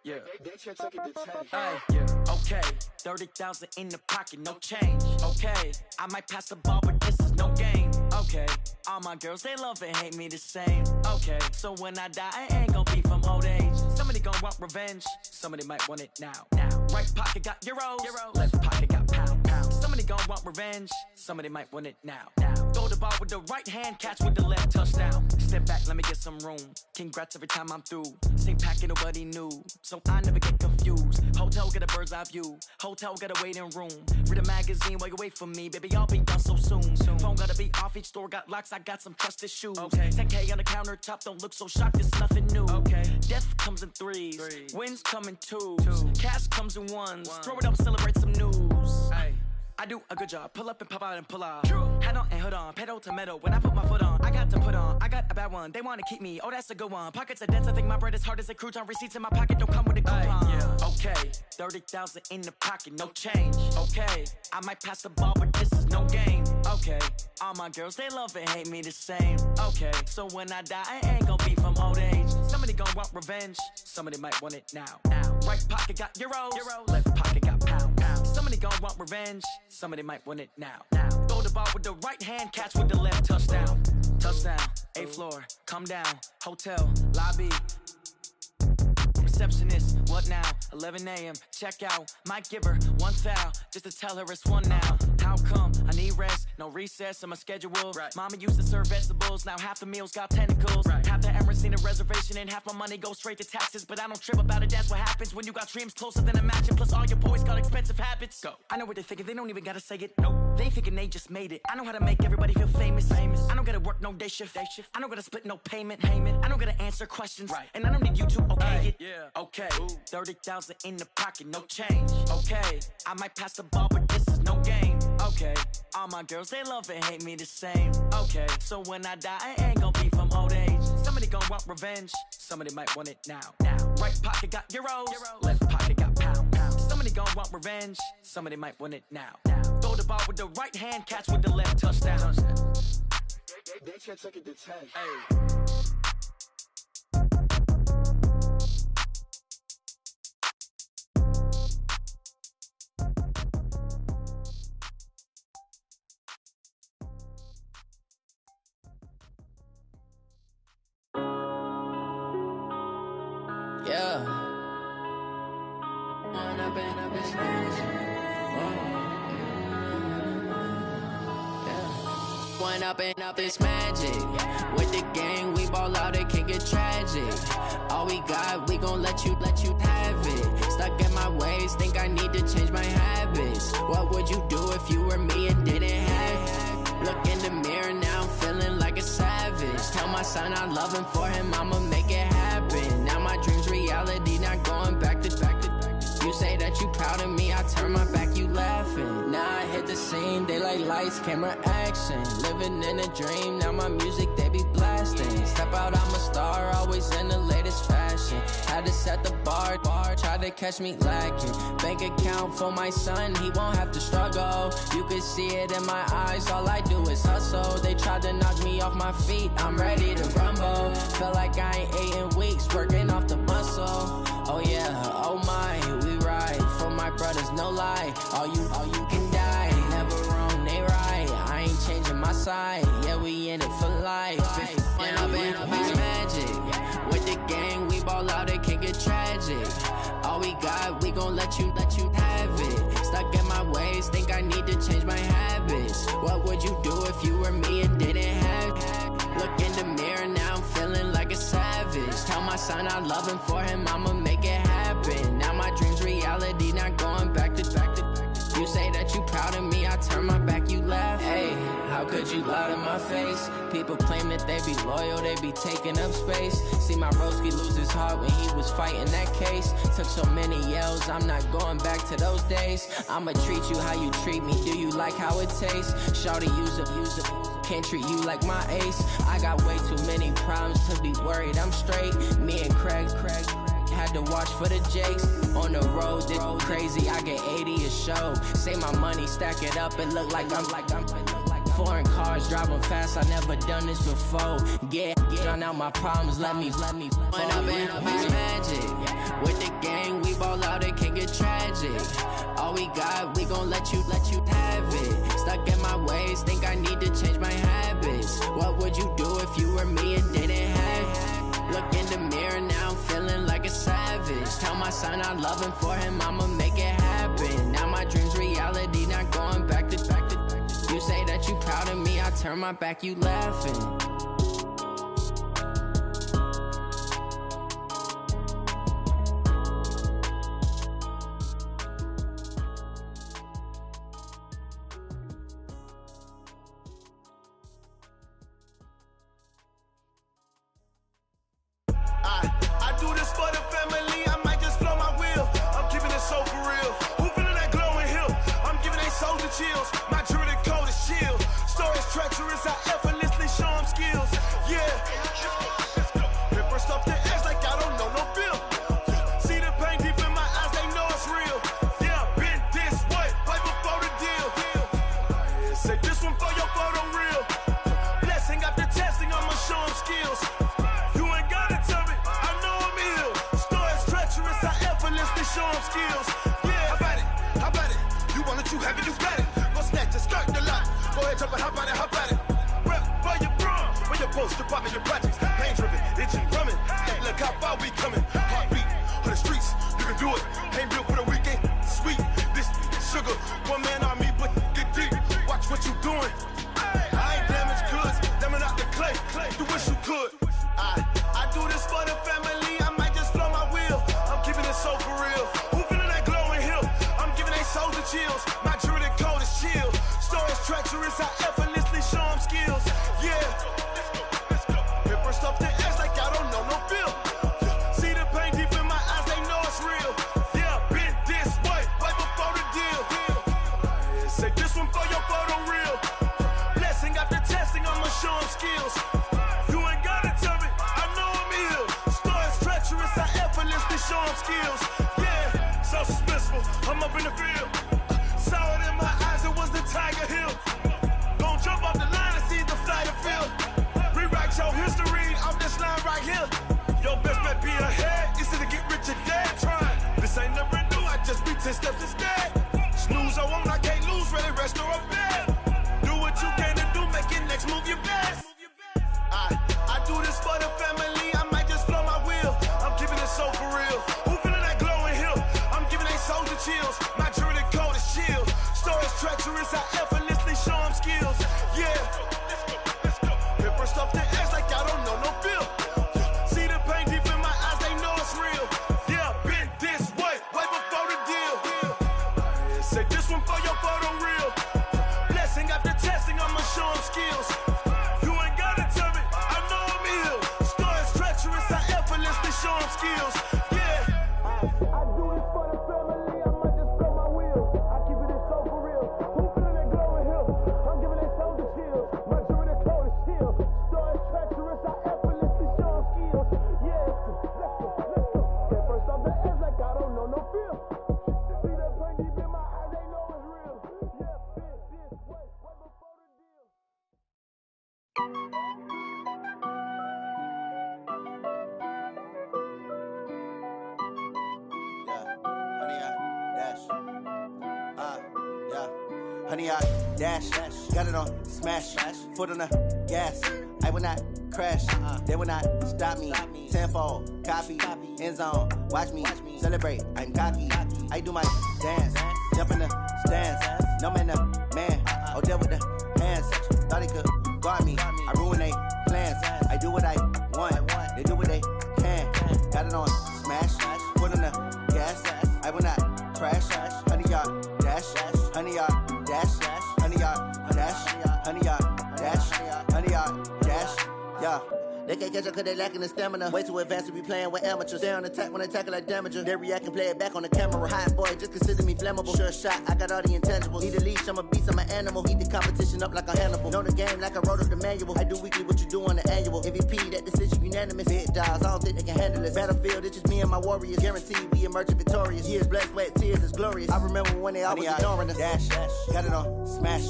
Hey, yeah. Okay, 30,000 in the pocket, no change. Okay, I might pass the ball, but this is no game. Okay, all my girls, they love and hate me the same. Okay, so when I die, I ain't gon' be from old age. Somebody gon' want revenge, somebody might want it now. Right pocket got euros, left pocket got pound. Somebody gon' want revenge, somebody might want it now. Throw the ball with the right hand, catch with the left, touchdown. Step back, let me get some room. Congrats every time I'm through. Same packet, nobody knew, so I never get confused. Hotel get a bird's eye view. Hotel get a waiting room. Read a magazine while you wait for me, baby. I'll be done so soon. Phone gotta be off. Each store got locks. I got some trusted shoes. Okay. 10K on the countertop. Don't look so shocked. It's nothing new. Okay. Death comes in threes. Wins come in twos. Cash comes in ones. Throw it up, celebrate some news. Hey. I do a good job, pull up and pop out and pull out. Hat on and hood on, pedal to metal. When I put my foot on, I got to put on. I got a bad one, they wanna keep me. Oh, that's a good one. Pockets are dense, I think my bread is hard as a crouton. Receipts in my pocket don't come with a coupon. Yeah. Okay, 30,000 in the pocket, no change. Okay, I might pass the ball, but this is no game. Okay, all my girls, they love and hate me the same. Okay, so when I die, I ain't gon' be from old age. Somebody gon' want revenge, somebody might want it now. Right pocket got euros, left pocket got pound. Somebody gon' want revenge, somebody might want it now. Throw the ball with the right hand, catch with the left, touchdown. Touchdown, 8th floor, come down, hotel, lobby. Receptionist, what now? 11 a.m., check out. Might give her one foul, just to tell her it's one now. How come I need rest, no recess in my schedule. Mama used to serve vegetables, now half the meals got tentacles. Half the Emirates need a reservation and half my money goes straight to taxes. But I don't trip about it, that's what happens when you got dreams closer than a matching. Plus all your boys got expensive habits. Go. I know what they're thinking, they don't even gotta say it. No, they thinking they just made it. I know how to make everybody feel famous. I don't gotta work no day shift. I don't gotta split no payment. I don't gotta answer questions. And I don't need you to okay it. Okay, 30,000 in the pocket, no change. Okay, I might pass the ball, but this is no game. Okay, all my girls, they love and hate me the same. Okay, so when I die, I ain't gon' be from old age. Somebody gon' want revenge, somebody might want it now. Right pocket got euros, left pocket got pounds. Somebody gon' want revenge, somebody might want it now. Throw the ball with the right hand, catch with the left, touchdown. They can't take it to 10. Yeah. One up and up is magic. With the gang, we ball out, it can get tragic. All we got, we gon' let you have it. Stuck in my ways, think I need to change my habits. What would you do if you were me and didn't have it? Look in the mirror, now I'm feeling like a savage. Tell my son I love him, for him I'ma make it happen. Now my dream's reality, not going back to. You say that you proud of me, I turn my back, you laughing. Now I hit the scene, they like lights, camera, action. Living in a dream, now my music, they be blasting. Step out, I'm a star, always in the latest fashion. Had to set the bar, try to catch me lacking. Bank account for my son, he won't have to struggle. You can see it in my eyes, all I do is hustle. They tried to knock me off my feet, I'm ready to rumble. Felt like I ain't ate in weeks, working off the muscle. Oh yeah, oh my, we ride for my brothers, no lie. All you can die, never wrong, they right. I ain't changing my side, yeah, we in it for life. When up and up is magic. With the gang, we ball out, it can get tragic. All we got, we gon' let you have it. Stuck in my ways, think I need to change my habits. What would you do if you were me and didn't have it? Look in the mirror, now I'm feeling like a savage. Tell my son I love him, for him I'ma make it happen. Now my dream's reality, not going back to. You say that you proud of me, I turn my back, you laugh. Hey, how could you lie to my face? People claim that they be loyal, they be taking up space. See my broski lose his heart when he was fighting that case. Took so many yells, I'm not going back to those days. I'ma treat you how you treat me, do you like how it tastes? Shawty, use it. Can't treat you like my ace. I got way too many problems to be worried, I'm straight. Me and Craig had to watch for the Jakes. On the road, this crazy, I get 80 a show. Say my money, stack it up, it look like I'm foreign cars, driving fast, I never done this before. Get drown out my problems, let me When up and up is magic. With the gang, we ball out, it can get tragic. All we got, we gon' let you have it. Stuck in my ways, think I need to change my habits. What would you do if you were me and didn't have it? Look in the mirror, now I'm feeling like a savage. Tell my son I love him, for him I'ma make it happen. Now my dream's reality, not going back to. You say that you proud of me, I turn my back, you laughing. I do this for the family, I might just blow my wheel. I'm keeping it so for real. Who feeling that glowing hill? I'm giving they soldier chills. My jewelry cold is chill. Stories treacherous, I effortlessly show them skills. Yeah. Paper stuff to edge like I don't know no feel. See the pain deep in my eyes, they know it's real. Yeah, been this way, way before the deal. Say this one for your photo reel. Blessing after testing, I'ma show them skills. Show them skills. Yeah, how about it? You want it, you have it, you got it. Go snatch it, skirt the lot. Go ahead, jump it, how about it? Rep for your bro, for your post, your poppin', your projects. Pain driven, itching, drumming. Look how far we coming. Heartbeat on the streets, you can do it. Ain't built for the weekend, sweet. This sugar, one man army, but get deep. Watch them skills. Yeah, so suspenseful. I'm up in the field. Saw it in my eyes, it was the Tiger Hill. Gon' jump off the line and see the flight of field. Rewrite your history off this line right here. Your best bet be ahead, easy to get rich or dead trying. This ain't never new, I just be 10 steps instead. Snooze or won't, I can't lose, ready, rest or a bed. Do what you can to do, make your next move your best. I do this for the family, I might just flow my wheel. I'm keeping it so for real. Who feeling that glowing hill? I'm giving they souls the chills. My jewelry code is chill. Stories treacherous, I effortlessly show them skills. Yeah, let's go. Pepper stuff the edge like y'all don't know no feel. See the pain deep in my eyes, they know it's real. Yeah, been this way before the deal. Say this one for your photo reel. Blessing after testing, I'ma show them skills. You ain't gotta tell me, I know I'm ill. Stories treacherous, I effortlessly show them skills. Yeah, I do this for the family, I might just blow my wheel. I keep it so for real. Who feeling that glowing hill? I'm giving they souls the chills. My jewelry code is chill. Stories treacherous, I effortlessly show them skills. Yeah, let's go. Get first off the edge like I don't know no feel. See that pain deep in my eyes, they know it's real. Yeah, been this way before the deal. Honey, I dash, got it on smash, foot on the gas. I will not crash, they will not stop me. Tenfold, copy, end zone, watch me celebrate. I'm cocky, I do my dance, jump in the stands. No man, the man, oh deal with the hands. Thought he could guard me, I ruin they plans. I do what I want, they do what they can. Got it on smash, foot on the gas. I will not crash, honey, y'all dash, honey, y'all dash, honey, y'all dash, honey, y'all dash, honey, y'all dash, yeah. They can't catch up cause they lacking the stamina. Way too advanced to be playing with amateurs. Stay on attack when they tackle like damager. They react and play it back on the camera. Hot boy, just consider me flammable. Sure shot, I got all the intangibles. Need a leash, I'm a beast, I'm an animal. Heat the competition up like a Hannibal. Know the game like I wrote up the manual. I do weekly what you do on the annual. MVP, that decision unanimous. Big dogs, I don't think they can handle it. Battlefield, it's just me and my warriors. Guaranteed we emerging victorious. Years, blood, sweat, tears, is glorious. I remember when they always ignoring us. Dash, got it on smash,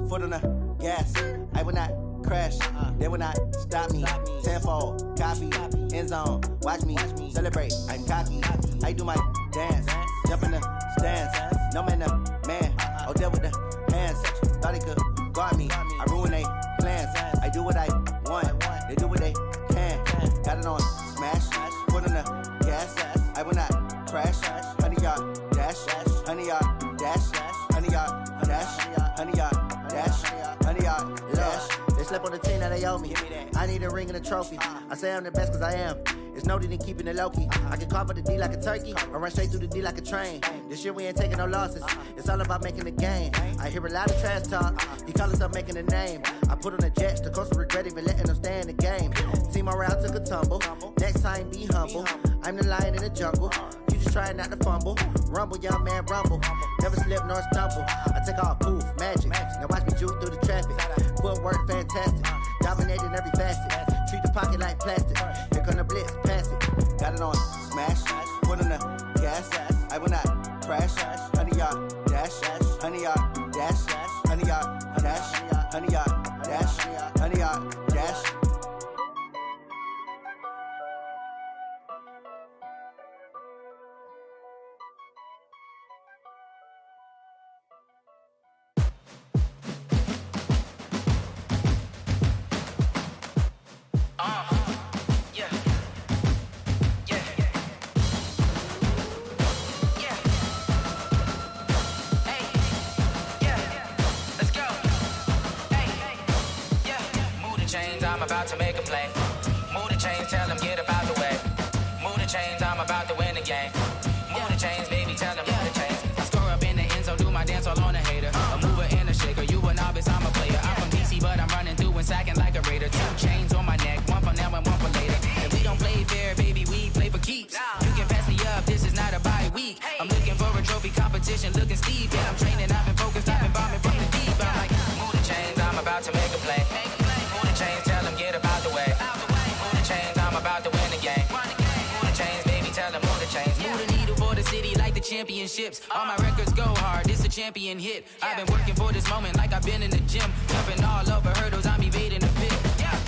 foot on the gas. I will not crash, they will not stop me. Tenfold, copy, end zone, watch me celebrate. I'm cocky, I do my dance, jump in the stands. No man, the man, oh deal with the hands. Thought he could guard me, I ruin they plans. I do what I want, they do what they can. Got it on smash, foot on the gas. I will not crash, honey, y'all dash, honey, y'all dash, honey, y'all dash, honey, y'all dash, honey, y'all dash. They slept on the team that they owe me. I need a ring and a trophy. I say I'm the best cause I am. It's no need in keeping it low-key. I can carve for the D like a turkey or run straight through the D like a train. This year we ain't taking no losses. It's all about making the game. I hear a lot of trash talk. He call himself making a name. I put on the jets. The coach regret even letting them stay in the game. Team morale took a tumble. Next time be humble. I'm the lion in the jungle. You just trying not to fumble. Rumble, young man, rumble. Never slip nor stumble. I take off, poof, magic. Now watch me juke through the traffic. Footwork fantastic. Dominating every facet. Treat the pocket like plastic. Here come the blitz, pass it. Got it on smash. Foot on the gas. I will not crash. Honey, y'all dash. Honey, y'all dash. Honey, y'all dash. Honey, y'all dash. Honey, y'all dash. I'm about to make a play. Move the chains, tell them get about the way. Move the chains, I'm about to win the game. Move the chains, baby, tell them move the chains. I score up in the end zone, do my dance all on a hater. A mover and a shaker, you a novice, I'm a player. I'm from DC, but I'm running through and sacking like a raider. 2 chains on my neck, one for now and one for later. And we don't play fair, baby, we play for keeps. You can pass me up, this is not a bye week. I'm looking for a trophy competition, looking steep. Yeah, I'm training, I've been focused, I've been bombing from the deep. I'm like, move the chains, I'm about to make a play. Move the chains, tell them get about the way. Move the chains, I'm about to win the game. Move the chains, baby, tell them move the chains. Move the the championships. All my records go hard, this a champion hit. I've been working for this moment like I've been in the gym. Jumping all over hurdles, I'm evading the pit.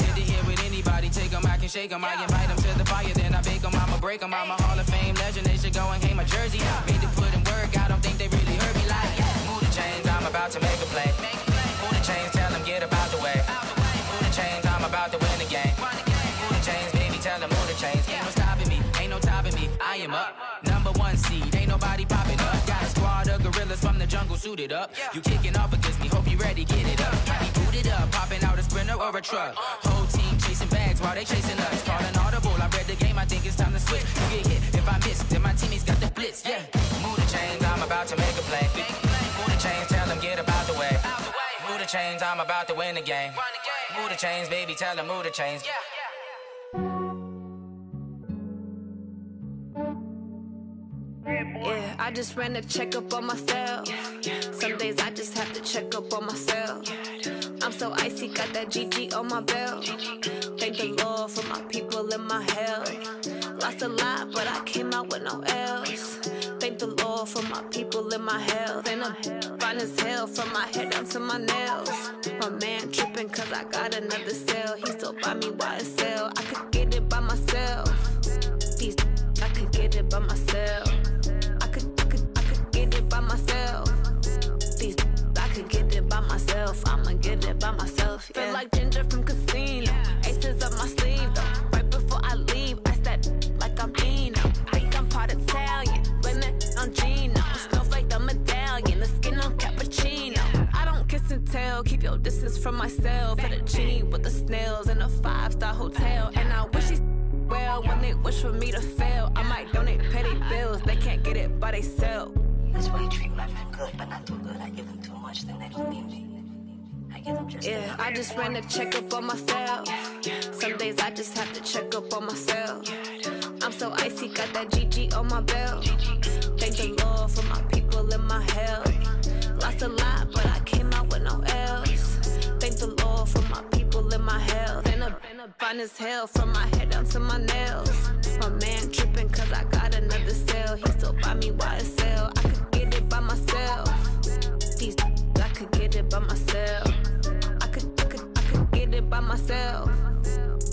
Good to hear with anybody, take them, I can shake them. I invite them to the fire, then I bake them, I'ma break them. I'm a Hall of Fame legend, they should go and hang my jersey. Made to put in work, I don't think they really heard me like, move the chains, I'm about to make a play. Move the chains, tell them get about the way. Move the chains, I'm about to win the game. Move the chains, baby, tell them move the chains. Ain't no stopping me, ain't no topping me, I am up. #1 seed, ain't nobody popping up. Got a squad of gorillas from the jungle suited up. You kicking off against me, hope you ready, get it up. Try to boot it up, popping out a Sprinter or a truck. Whole team chasing bags while they chasing us. Call an audible, I read the game, I think it's time to switch. You get hit, if I miss, then my teammates got the blitz, yeah. Move the chains, I'm about to make a play. Move the chains, tell them get about the way. Move the chains, I'm about to win the game. Move the chains, baby, tell them move the chains. Yeah, I just ran a checkup on myself. Some days I just have to check up on myself. I'm so icy, got that GG on my belt. Thank the Lord for my people in my health. Lost a lot, but I came out with no L's. Thank the Lord for my people in my health. And I'm fine as hell from my head down to my nails. My man tripping cause I got another cell. He still buy me YSL. I could get it by myself. These I could get it by myself. I could get it by myself. These I could get it by myself. I'ma get it by myself. Yeah. Feel like Ginger from Casino. Aces up my sleeve though. Right before I leave, I said like I'm Dino. Think I'm part Italian. Blame it on Gino. Snowflake the medallion. The skin on cappuccino. I don't kiss and tell. Keep your distance from myself. For the genie with the snails in a 5-star hotel. And I wish he's well when they wish for me to fail. I might donate petty bills. They can't get it by themselves. That's why you treat my friend good, but not too good. I give them too much, then they don't need me. I give them just yeah, I just ran a checkup on myself. Some days I just have to check up on myself. I'm so icy, got that GG on my belt. Thank the Lord for my people in my health. Lost a lot, but I came out with no L's. Thank the Lord for my people in my health. And I'm fine as hell from my head down to my nails. My man tripping cause I got another cell. He still buy me YSL. I could get it by myself. These I could get it by myself. I could get it by myself.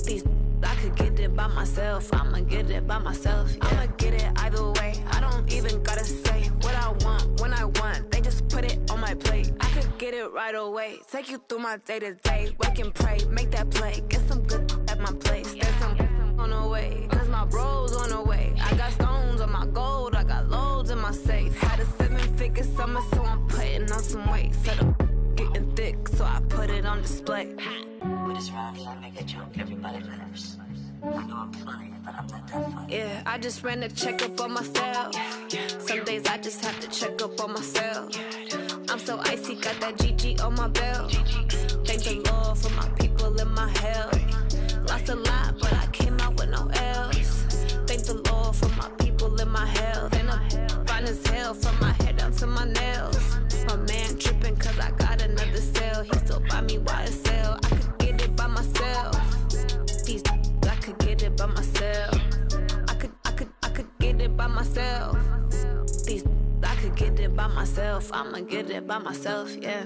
These I could get it by myself. I'ma get it by myself. Yeah. I'ma get it either way. I don't even gotta say what I want when I want. They just put it on my plate. I could get it right away. Take you through my day to day. Wake and pray, make that play. Get some good at my place. There's some on the way. Cause my bro's on the way. I got stones on my gold. I got loads in my safe. Had a 7-figure summer, so I'm putting on some weight. Set up getting thick, so I put it on display. With this round, I make a joke, everybody laughs. I know I'm funny, but I'm not that funny. Yeah, I just ran a checkup on myself. Some days I just have to check up on myself. I'm so icy, got that GG on my belt. Thank the Lord for my people in my health. Lost a lot, but I came out with no L's. Thank the Lord for my people in my health. And I'm fine as hell from my head down to my nails. My man tripping cause I got another cell. He still buy me YSL. I could get it by myself. These I could get it by myself. I could get it by myself. These I could get it by myself. I'ma get it by myself, yeah.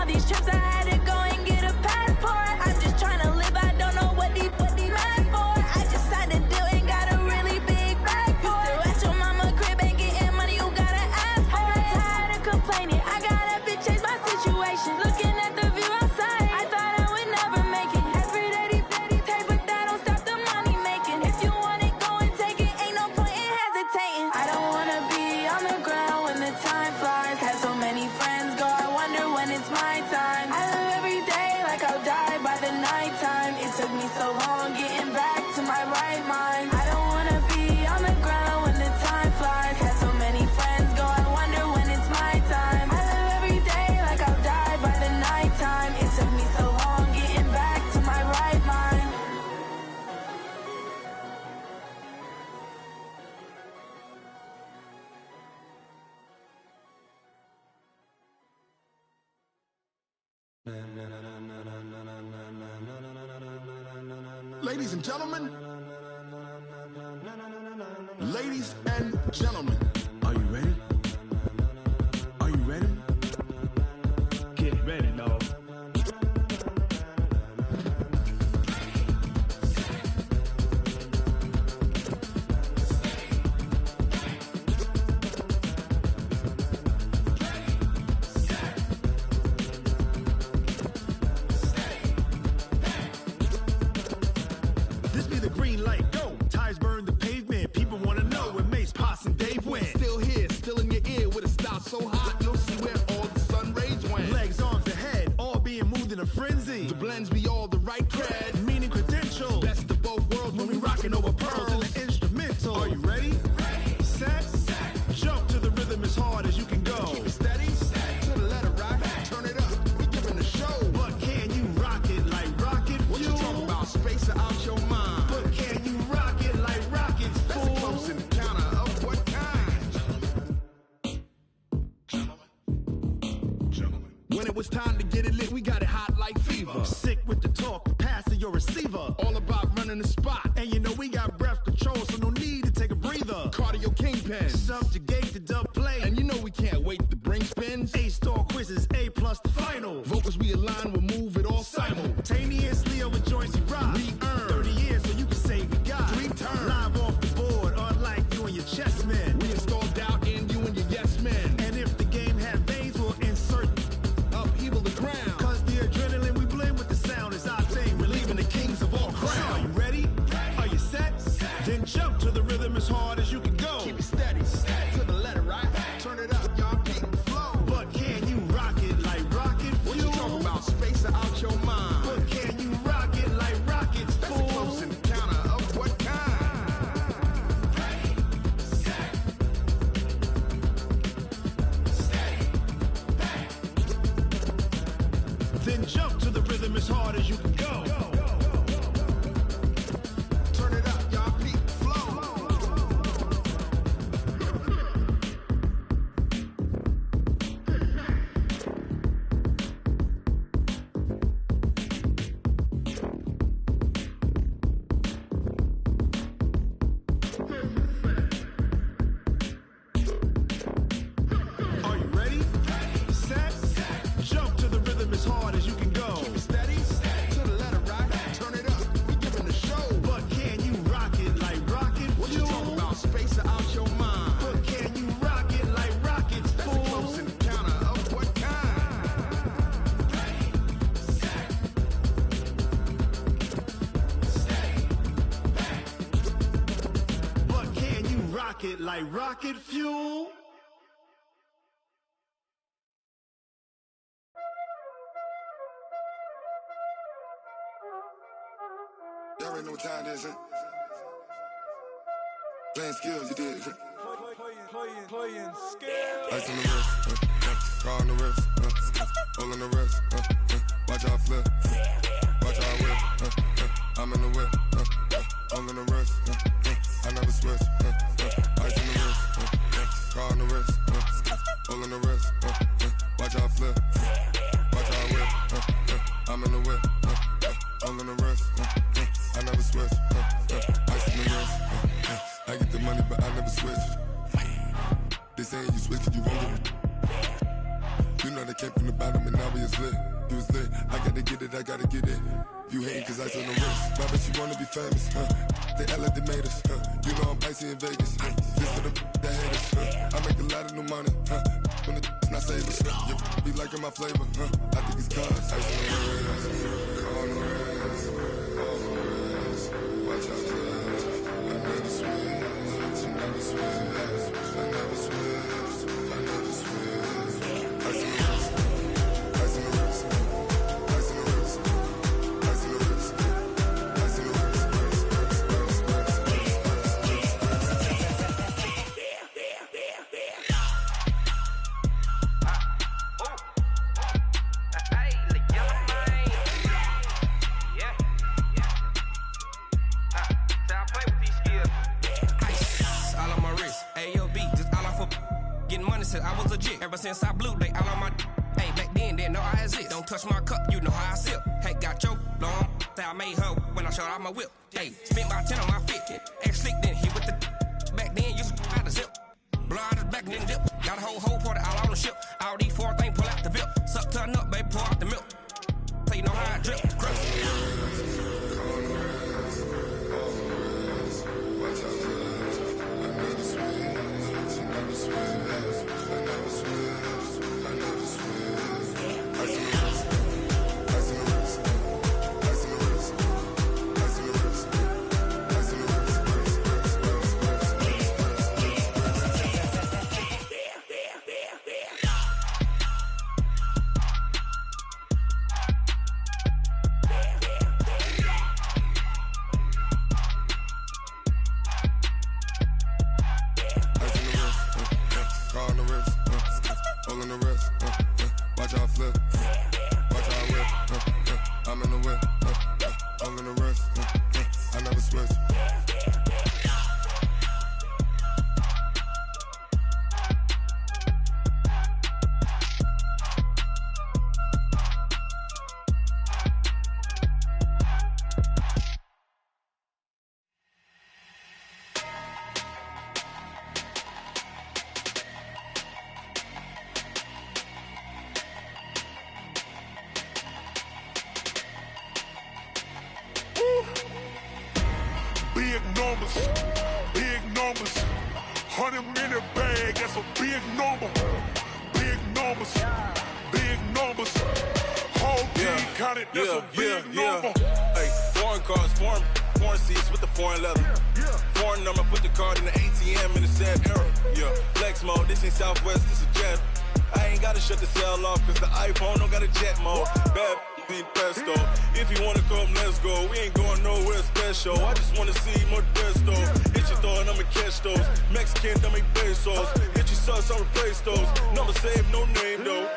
these trips, I had to go and get a passport. I'm just trying to live, I don't know what these mad for. I just signed a deal and got a really big bag for it. You still at your mama crib, ain't getting money, you gotta ask for it. I'm tired of complaining, I gotta bitch change my situation. Looking at the view outside, I thought I would never make it. Every day they pay, but that don't stop the money making. If you want it, go and take it, ain't no point in hesitating. I don't wanna be on the ground when the time flies. Had so many friends go, I wonder when it's my time. I live every day like I'll die by the nighttime. It took me so long getting back to my right mind. I don't wanna be on the ground when the time flies. Had so many friends go, I wonder when it's my time. I live every day like I'll die by the nighttime. It took me so long getting back to my right mind. Ladies and gentlemen, ladies and gentlemen, are you ready? Are you ready? Get ready, dog. This be the green light, go. Tires burn the pavement. People wanna know where Mace, Potts, and Dave went. Still here, still in your ear with a style so hot, you'll see where all the sun rays went. Legs, arms, and head, all being moved in a frenzy. The blends be all the right cred, meaning credentials. Best of both worlds when we rockin' over pearls in the instrumental. Are you ready? Set, jump to the rhythm as hard as you can go. Keep it steady, to the letter right, turn it up, we giving the show. But can you rock it like rocket fuel? What you talking about, space out your mind? But can you rock it like rockets, fool? That's a close encounter of what kind? When it was time to get it lit, we got it hot like fever. Sick with the talk, pass to your receiver. All about running the spot. And you know we got breath control, so no need to take a breather. Cardio kingpin, subjugate the dub play. And you know we can't wait to bring spins. A-star quizzes, A+ the final. Vocals we align, we'll move it all simultaneously over joints we rock. We earn 30 years, so you can say we got 3 turns. Live off the board, unlike you and your chess men. We install doubt in you and your yes men. And if the game had veins, we'll insert upheaval the ground. Cause the adrenaline we blend with the sound is our thing. Relieving the kings of all crowns. Are you ready? Are you set? Then jump to the rhythm as hard as you can go. Keep it steady, to the letter right. Turn it up, y'all keep the flow. But can you rock it like rocket fuel? What you talking about, space out your mind? But can you rock it like rockets, fool? That's a close encounter of what kind? Then jump to the rhythm as hard as you can go. Turn it up, y'all keep the flow. Are you ready? Set, jump to the rhythm as hard as you can go. Keep it steady, to the letter right. Turn it up, we giving the show. But can you rock it like rocket fuel? What you talking about, space out your mind? But can you rock it like rockets, fool? That's a close encounter of what kind? But can you rock it like rocket fuel? Y'all already know what time it is, huh? Playing skills, you did. Playing skills. Ice on the wrist, car on the wrist, hole on the wrist, watch out flip, watch out whip, I'm in the whip, hole on the wrist, I never switch, ice on the wrist, car on the wrist, hole on the wrist, watch out flip, watch out whip, I'm in the whip, hole on the wrist, I never switch, ice on the wrist, I get the money but I never switch. They say you switch it, you won't get it. You know the came from the bottom and now we is lit. You was lit, I gotta get it, I gotta get it. You hating cause ice on the wrist. My bitch, you wanna be famous, huh? They act like they made us, huh? You know I'm icy in Vegas, huh? This for the that hate us, huh? I make a lot of new money, huh? When the not save us, huh? You be liking my flavor, huh? I think it's cause ice on the wrist, on the wrist, on the wrist. Watch out, cuz I never switch, I never switch, I never switch, I never switch. Ice on the wrist, ice on the wrist, ice on the wrist, ice on the wrist, ice on the wrist. Since I was legit, ever since I blew, they all on my. Hey, back then, didn't know I exist. Don't touch my cup, you know how I sip. Hey, got your long. Say I made her when I showed out my whip. Hey, spent about 10 on my fit. X slick, then hit with the. Back then, used to out the zip. Blow out his back, then dip. Got a whole party all on the ship. All these four things, pull out the VIP. Suck, turn up, baby, pour out the milk. So you know how I drip. Crush. Big numbers, 100-minute bag, that's a big number. Big numbers, whole team counted, that's a big number. Hey, foreign cars, foreign seats with the foreign leather. Foreign number, put the card in the ATM in the sad era. Yeah, flex mode, this ain't Southwest, this is jet. I ain't gotta shut the cell off, cause the iPhone don't got a jet mode. Bad need pesto. If you wanna come, let's go. We ain't going nowhere special. I just wanna see more Modesto. Hit your throw and I'ma catch those. Mexican, dummy pesos. Hit your sauce, I'll replace those. Number save, no name though.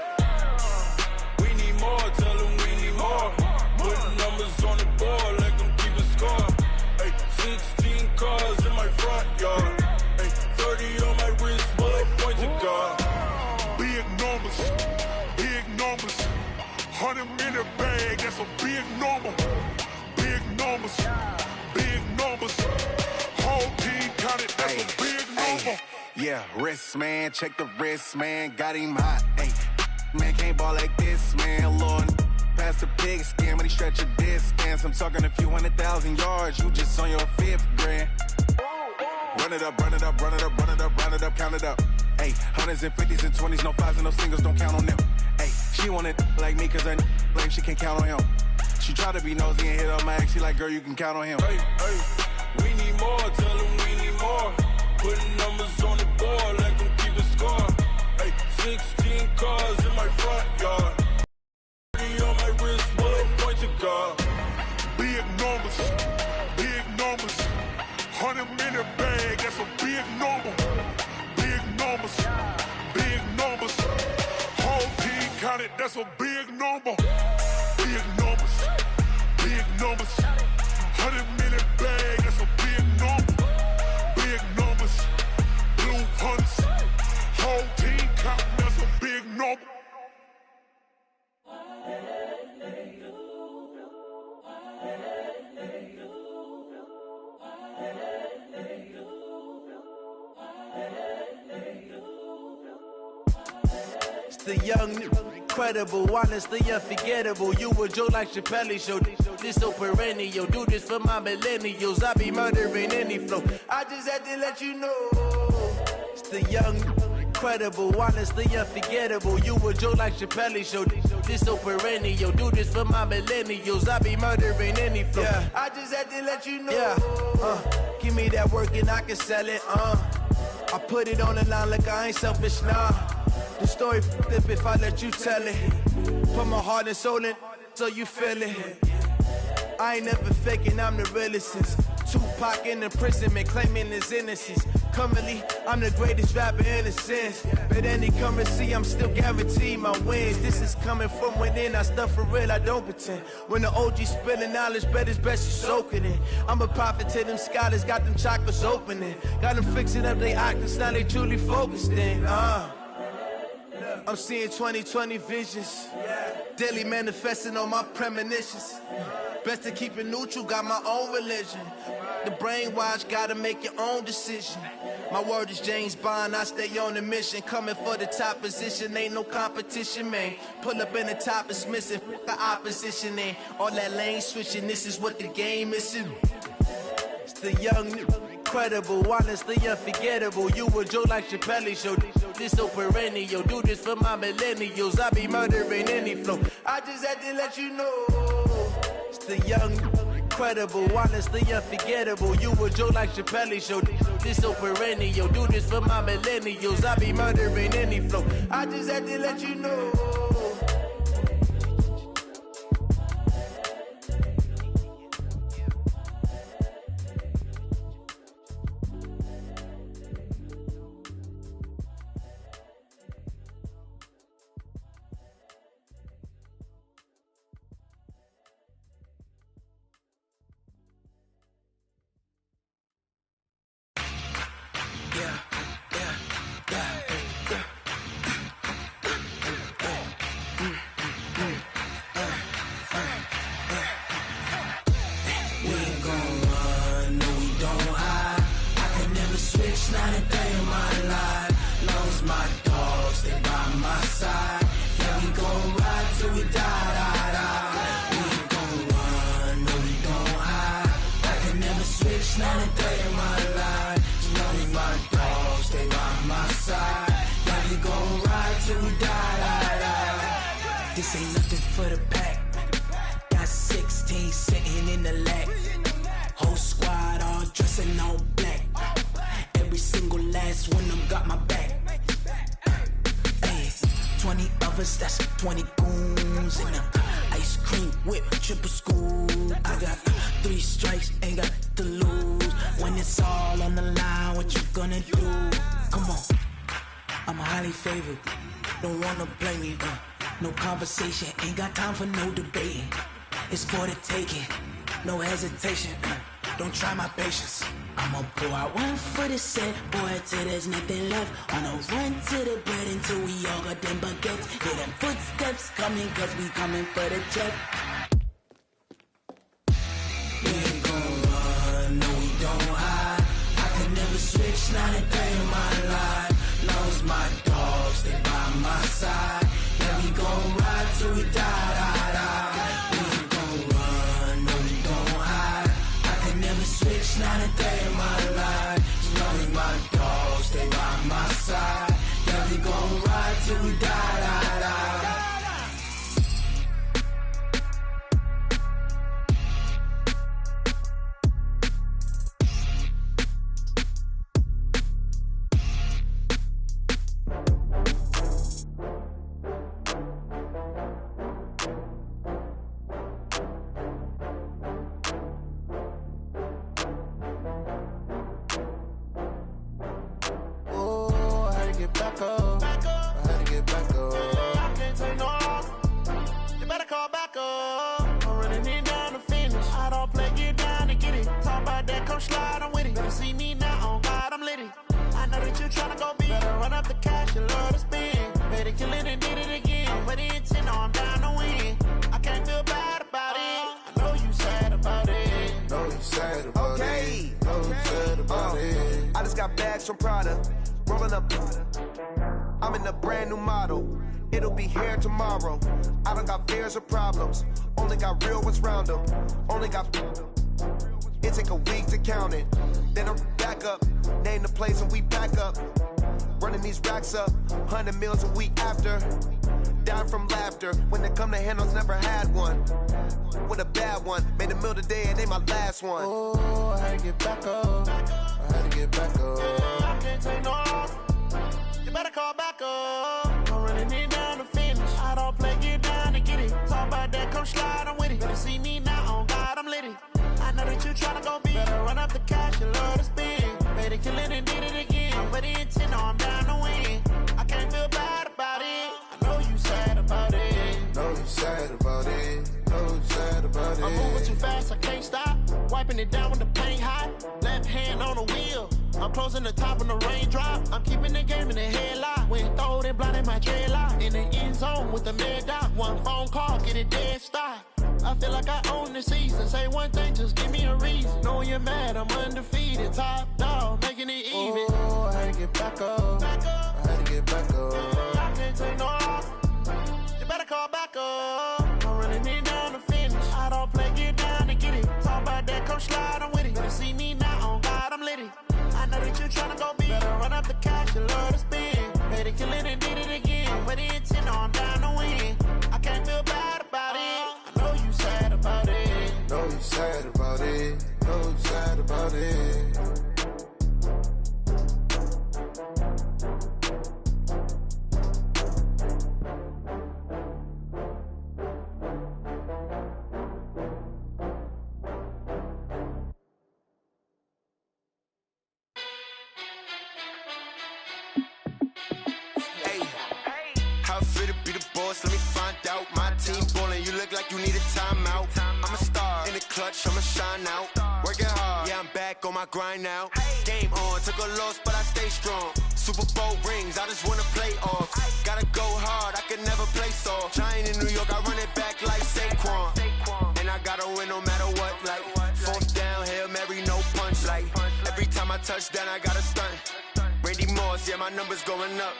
We need more, tell them we need more. Putting numbers on the board, like them keep a score. Hey, 16 cars in my front yard. Hey, 30 on my wrist, while I point to God. Big numbers, 100-minute bag, that's a big number. Big numbers, whole team counted, that's a big number. Yeah, wrist man, check the wrist man, got him hot. Hey, man can't ball like this, man. Lord, past the big skin when he stretch a distance. I'm talking a few 100,000 yards, you just on your 5th grand. Run it up, run it up, run it up, run it up, run it up, count it up. Hey, 100s and 50s and 20s, no 5s and no singles, don't count on them. Hey, she want it like me cause her like she can count on him. She try to be nosy and hit on my ex, she like, girl, you can count on him. Hey, we need more, tell them we need more. Putting numbers on the board like them keep a score. Hey, 16 cars in my front yard. 30 on my wrist, while I point to God. Big numbers, 100-minute bag, that's a big number. Big numbers, whole team counted, that's a big number. Big numbers, 100-minute bag, that's a big number. Big numbers, blue hunts, whole team counting, that's a big number. It's the young nigga. incredible, honestly unforgettable. You a joke like Chappelle show. This so perennial. Do this for my millennials. I be murdering any flow. I just had to let you know. It's the young, incredible, honestly unforgettable. You a joke like Chappelle show. This so perennial. Do this for my millennials. I be murdering any flow. Yeah. I just had to let you know. Yeah. Give me that work and I can sell it. I put it on the line like I ain't selfish, nah. The story flip if I let you tell it. Put my heart and soul in so you feel it. I ain't never faking, I'm the realest since Tupac in imprisonment, claiming his innocence. Currently, I'm the greatest rapper in a sense. But any currency, I'm still guaranteed my wins. This is coming from within, I stuff for real, I don't pretend. When the OG spilling knowledge, bet it's best you soak it in. I'm a prophet to them scholars, got them chakras opening. Got them fixing up they octaves, now they truly focused in. I'm seeing 2020 visions. Daily manifesting on my premonitions. Best to keep it neutral, got my own religion. The brainwash, gotta make your own decision. My word is James Bond, I stay on the mission. Coming for the top position, ain't no competition, man. Pull up in the top, it's missing, the opposition ain't. All that lane switching, this is what the game is. It's the young, incredible, honestly unforgettable. You a joke like Chappelle show. This so perennial. Do this for my millennials. I be murdering any flow. I just had to let you know. It's the young, incredible, honestly unforgettable. You a joke like Chappelle show. This so perennial. Do this for my millennials. I be murdering any flow. I just had to let you know. This ain't nothing for the pack. Got 16 sitting in the lap. Whole squad all dressing all black. Every single last one of them got my back. Hey, 20 of us, that's 20 goons in the ice cream whip, triple scoop. I got 3 strikes, ain't got to lose. When it's all on the line, what you gonna do? Come on, I'm highly favored. Don't wanna blame me, no conversation, ain't got time for no debating. It's for the taking, no hesitation. Don't try my patience. I'ma pour out one for the set, boy, till there's nothing left. On a run to the bread until we all got them baguettes. Hear them footsteps coming, cause we coming for the check. We ain't gon' run, no we don't hide. I can never switch, not a day in my life. Long as my dogs stay by my side. Yeah, we gon' ride till we die. We ain't gon' run, no we don't hide. I can never switch, not a day in my life. As long as my dogs stay by my side. Yeah, we gon' ride till we die. From Prada, rolling up. I'm in a brand new model. it'll be here tomorrow. I don't got fears or problems, only got real ones round them. Only got. It take a week to count it. Then I'm back up, name the place and we back up. Running these racks up, 100 meals a week after. Dying from laughter, when it come to handles, never had one. With a bad one, made a meal today and ain't my last one. Oh, I had to get back up. I had to get back up. I can't take no loss. You better call back up. I'm running it down to finish. I don't play, get down to get it. Talk about that, come slide, I'm with it. Better see me now, on God, I'm litty. I know that you tryna go big. Better run up the cash, you love to spend. Made it, kill it, and did it again. I'm with the intent, no, I'm down to win. I can't feel bad about it. I know you sad about it. Know you sad about it. Know you sad about it. I'm moving too fast, I can't stop. Wiping it down with the paint hot. Left hand on the wheel. I'm closing the top when the raindrop. I'm keeping the game in the headlock. When throwed and blinded my dreadlock. In the end zone with the mad dot. One phone call, get it dead stop. I feel like I own the season. Say one thing, just give me a reason. Knowing you're mad, I'm undefeated. Top dog, making it even. Oh, I had to get back up. I had to get back up. I can't take no loss. You better call back up. I'm running it down to finish. I don't play, get down to get it. Talk about that, come slide, I'm with it. Better see me now, on God, I'm litty. I know that you tryna go big. Better run up the cash, you love to spend. Made it, kill it, and did it again. With the intent, no, I'm down to win. I can't feel bad about it. I know you sad about it. Know you sad about it. Know you sad about it. Let me find out. My team ballin', you look like you need a timeout. I'm a star in the clutch, I'ma shine out. Working hard, yeah, I'm back on my grind now. Game on, took a loss, but I stay strong. Super Bowl rings, I just wanna play off. Gotta go hard, I can never play soft. Giant in New York, I run it back like Saquon. And I gotta win no matter what, like fourth down, Hail Mary, no punch. Like every time I touch down, I gotta stunt. Randy Moss, yeah, my numbers going up.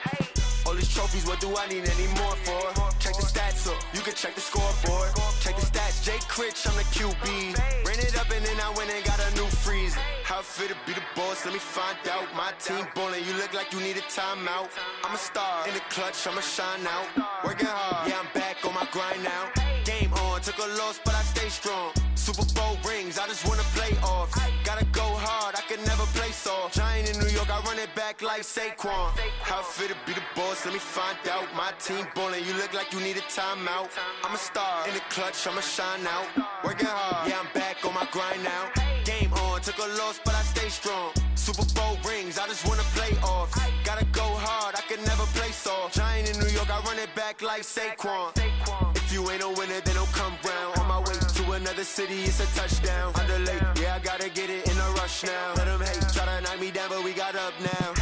All these trophies, what do I need any more for? Check the stats up, you can check the scoreboard. Check the stats, Jay Critch, I'm the QB. Ran it up and then I went and got a new freeze. How it feel to be the boss, let me find out. My team ballin', you look like you need a timeout. I'm a star in the clutch, I'ma shine out. Working hard, yeah, I'm back on my grind now. Game on, took a loss, but I stay strong. Super Bowl rings, I just wanna play off. Gotta go hard, I can never play soft. Giant in New York, I run it back like Saquon. How it feel to be the boss, let me find out. My team ballin', you look like you need a timeout. I'm a star in the clutch, I'ma shine out. Working hard, yeah, I'm back on my grind now. Game on, took a loss, but I stay strong. Super Bowl rings, I just wanna play off. Gotta go hard, I can never play soft. Giant in New York, I run it back like Saquon. If you ain't a winner, then don't come round. On my way to another city, it's a touchdown. Underlay, yeah, I gotta get it in a rush now. Let them hate, try to knock me down, but we got up now.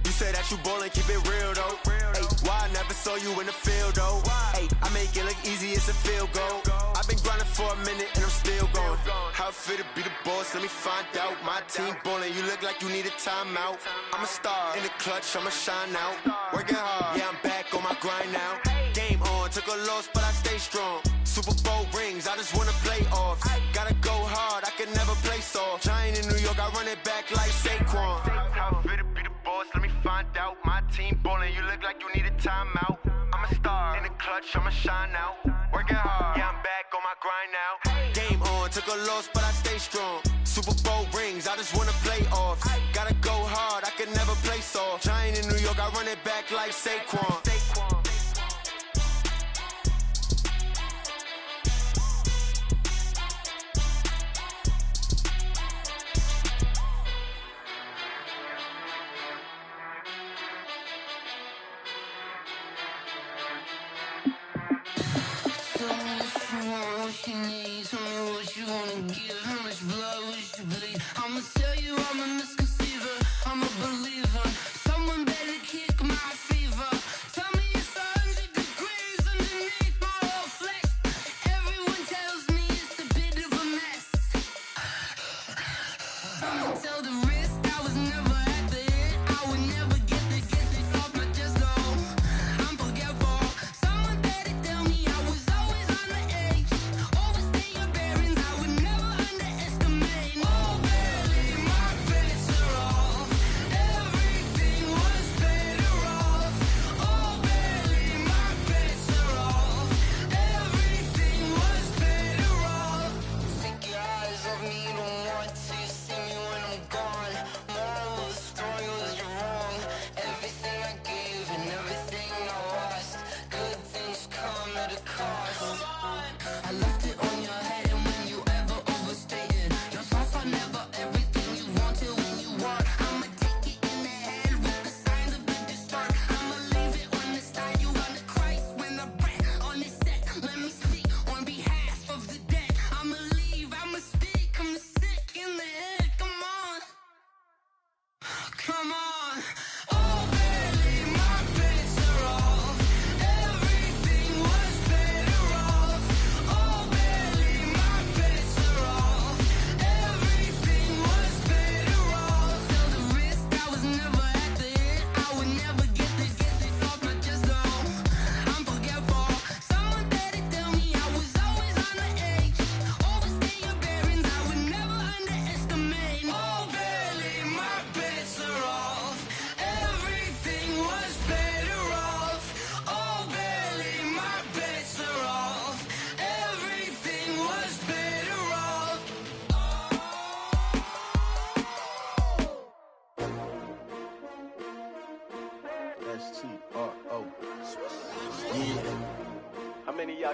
You say that you ballin', keep it real though. Hey, why I never saw you in the field though? Hey, I make it look easy, it's a field goal. I've been grinding for a minute and I'm still going. How it feel to be the boss, let me find out. My team ballin', you look like you need a timeout. I'm a star in the clutch, I'ma shine out. Working hard, yeah, I'm back on my grind now. Game on, took a loss, but I stay strong. Super Bowl rings, I just wanna play off. Gotta go hard, I can never play soft. Giant in New York, I run it back like Saquon. How it feel to be the boss, let me find out. My team ballin', you look like you need a timeout. I'm a star in the clutch, I'ma shine out. Working hard, yeah, I'm back on my grind now. Game on, took a loss, but I stay strong. Super Bowl rings, I just wanna play off. Gotta go hard, I can never play soft. Giant in New York, I run it back like Saquon. What you need, tell me what you wanna give. How much blood would you bleed? I'ma tell you I'm a misconceiver, I'm a believer. Someone better kick my fever. Tell me it's 100 degrees underneath my whole flesh. Everyone tells me it's a bit of a mess. I'ma tell the risk I was never at the end. I would never get the off my chest though. I'm forgetful.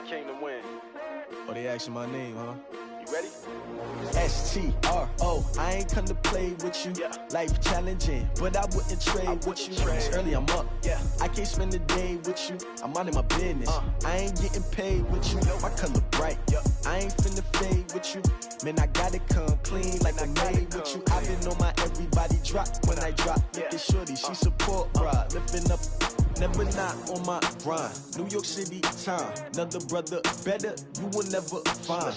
came to win. Oh, they asking my name, huh? You ready? S-T-R-O, I ain't come to play with you. Life challenging, but I wouldn't trade with you. It's early, I'm up. I can't spend the day with you. I'm minding my business. I ain't getting paid with you. My color bright. I ain't finna fade with you. Man, I gotta come clean like I'm made with you. I've been on my everybody drop when I drop. Look at shorty, she support ride. Lifting up, never not on my grind. New York City time, another brother better, you will never find.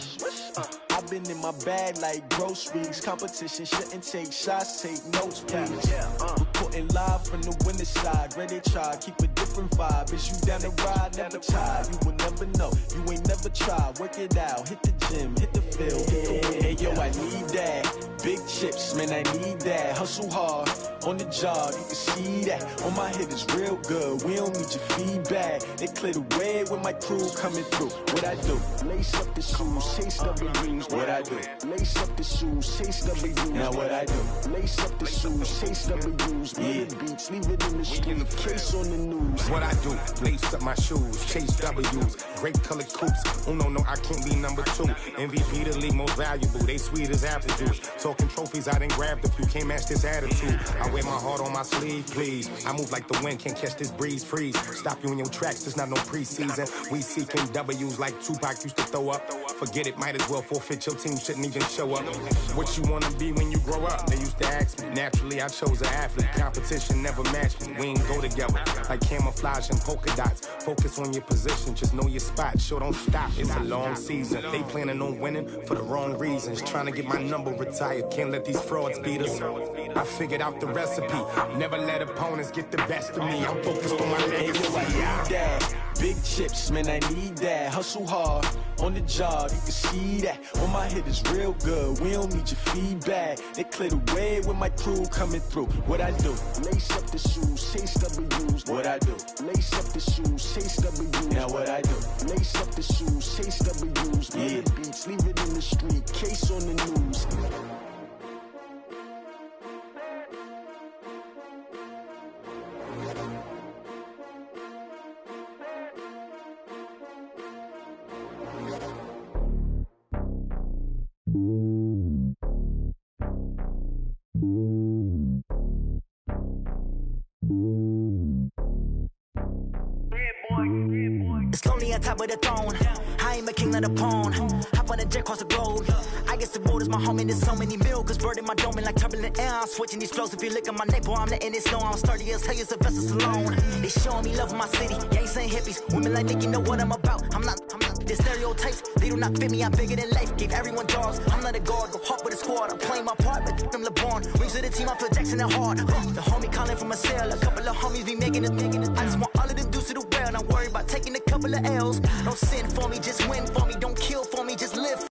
I've been in my bag like groceries. Competition shouldn't take shots, take notes, please. Reporting live from the winning side. Ready to try, keep a different vibe. Is you down the ride? Never try. You will never know. You ain't never tried. Work it out. Hit the gym, hit the field, hit the win. Hey yo, I need that. Big chips, man, I need that. Hustle hard on the job, you can see that. On my head is real good. We don't need your feedback. They clear the way with my crew coming through. What I do? Lace up the shoes, chase W's. What I do? Lace up the shoes, chase W's. Now what I do? Lace up the shoes, chase W's. Million beats, leave it in the street. Case on the news. What I do? Lace up my shoes, chase W's. Great colored coops. Oh no, I can't be number 2. MVP the league most valuable. They sweet as apple juice. Talking trophies, I done grabbed a few. Can't match this attitude. I wear my heart on my sleeve, please. I move like the wind, can't catch this breeze, freeze. Stop you in your tracks, there's not no preseason. We seeking W's like Tupac used to throw up. Forget it, might as well forfeit. Your team shouldn't even show up. What you wanna be when you grow up? They used to ask me. Naturally, I chose an athlete. Competition never matched me. We ain't go together like camouflage and polka dots. Focus on your position, just know your spot. Sure, don't stop. It's a long season. They planning on winning for the wrong reasons. Trying to get my number retired. Can't let these frauds beat us. I figured out the recipe. Never let opponents get the best of me. I'm focused on my legacy. Big chips, man, I need that. Hustle hard on the job, you can see that. On my head is real good. We don't need your feedback. They clear the way with my crew coming through. What I do? Lace up the shoes, chase W's. What I do? Lace up the shoes, chase W's. Now what I do? Lace up the shoes, chase W's. Million beats, leave it in the street. Case on the news. It's lonely on top of the throne. I ain't a king of the pawn. Hop on a jet across the globe. I guess the road is my home and there's so many miracles burning my dome like turbulent air. I'm switching these flows. If you look at my neck, boy, I'm letting it snow. I'm sturdy as hell, it's a vessel alone. They showing me love in my city. Yeah, ain't saying hippies. Women like Nick, you know what I'm about. I'm not. The stereotypes, they do not fit me. I'm bigger than life. Gave everyone jobs. I'm not a guard. Go hard with a squad. I'm playing my part, but I'm LeBron. Rings to the team, I feel Jackson and hard. The homie calling from a cell. A couple of homies be making it. I just want all of them dudes to the well. Not worry about taking a couple of L's. Don't sin for me, just win for me. Don't kill for me, just live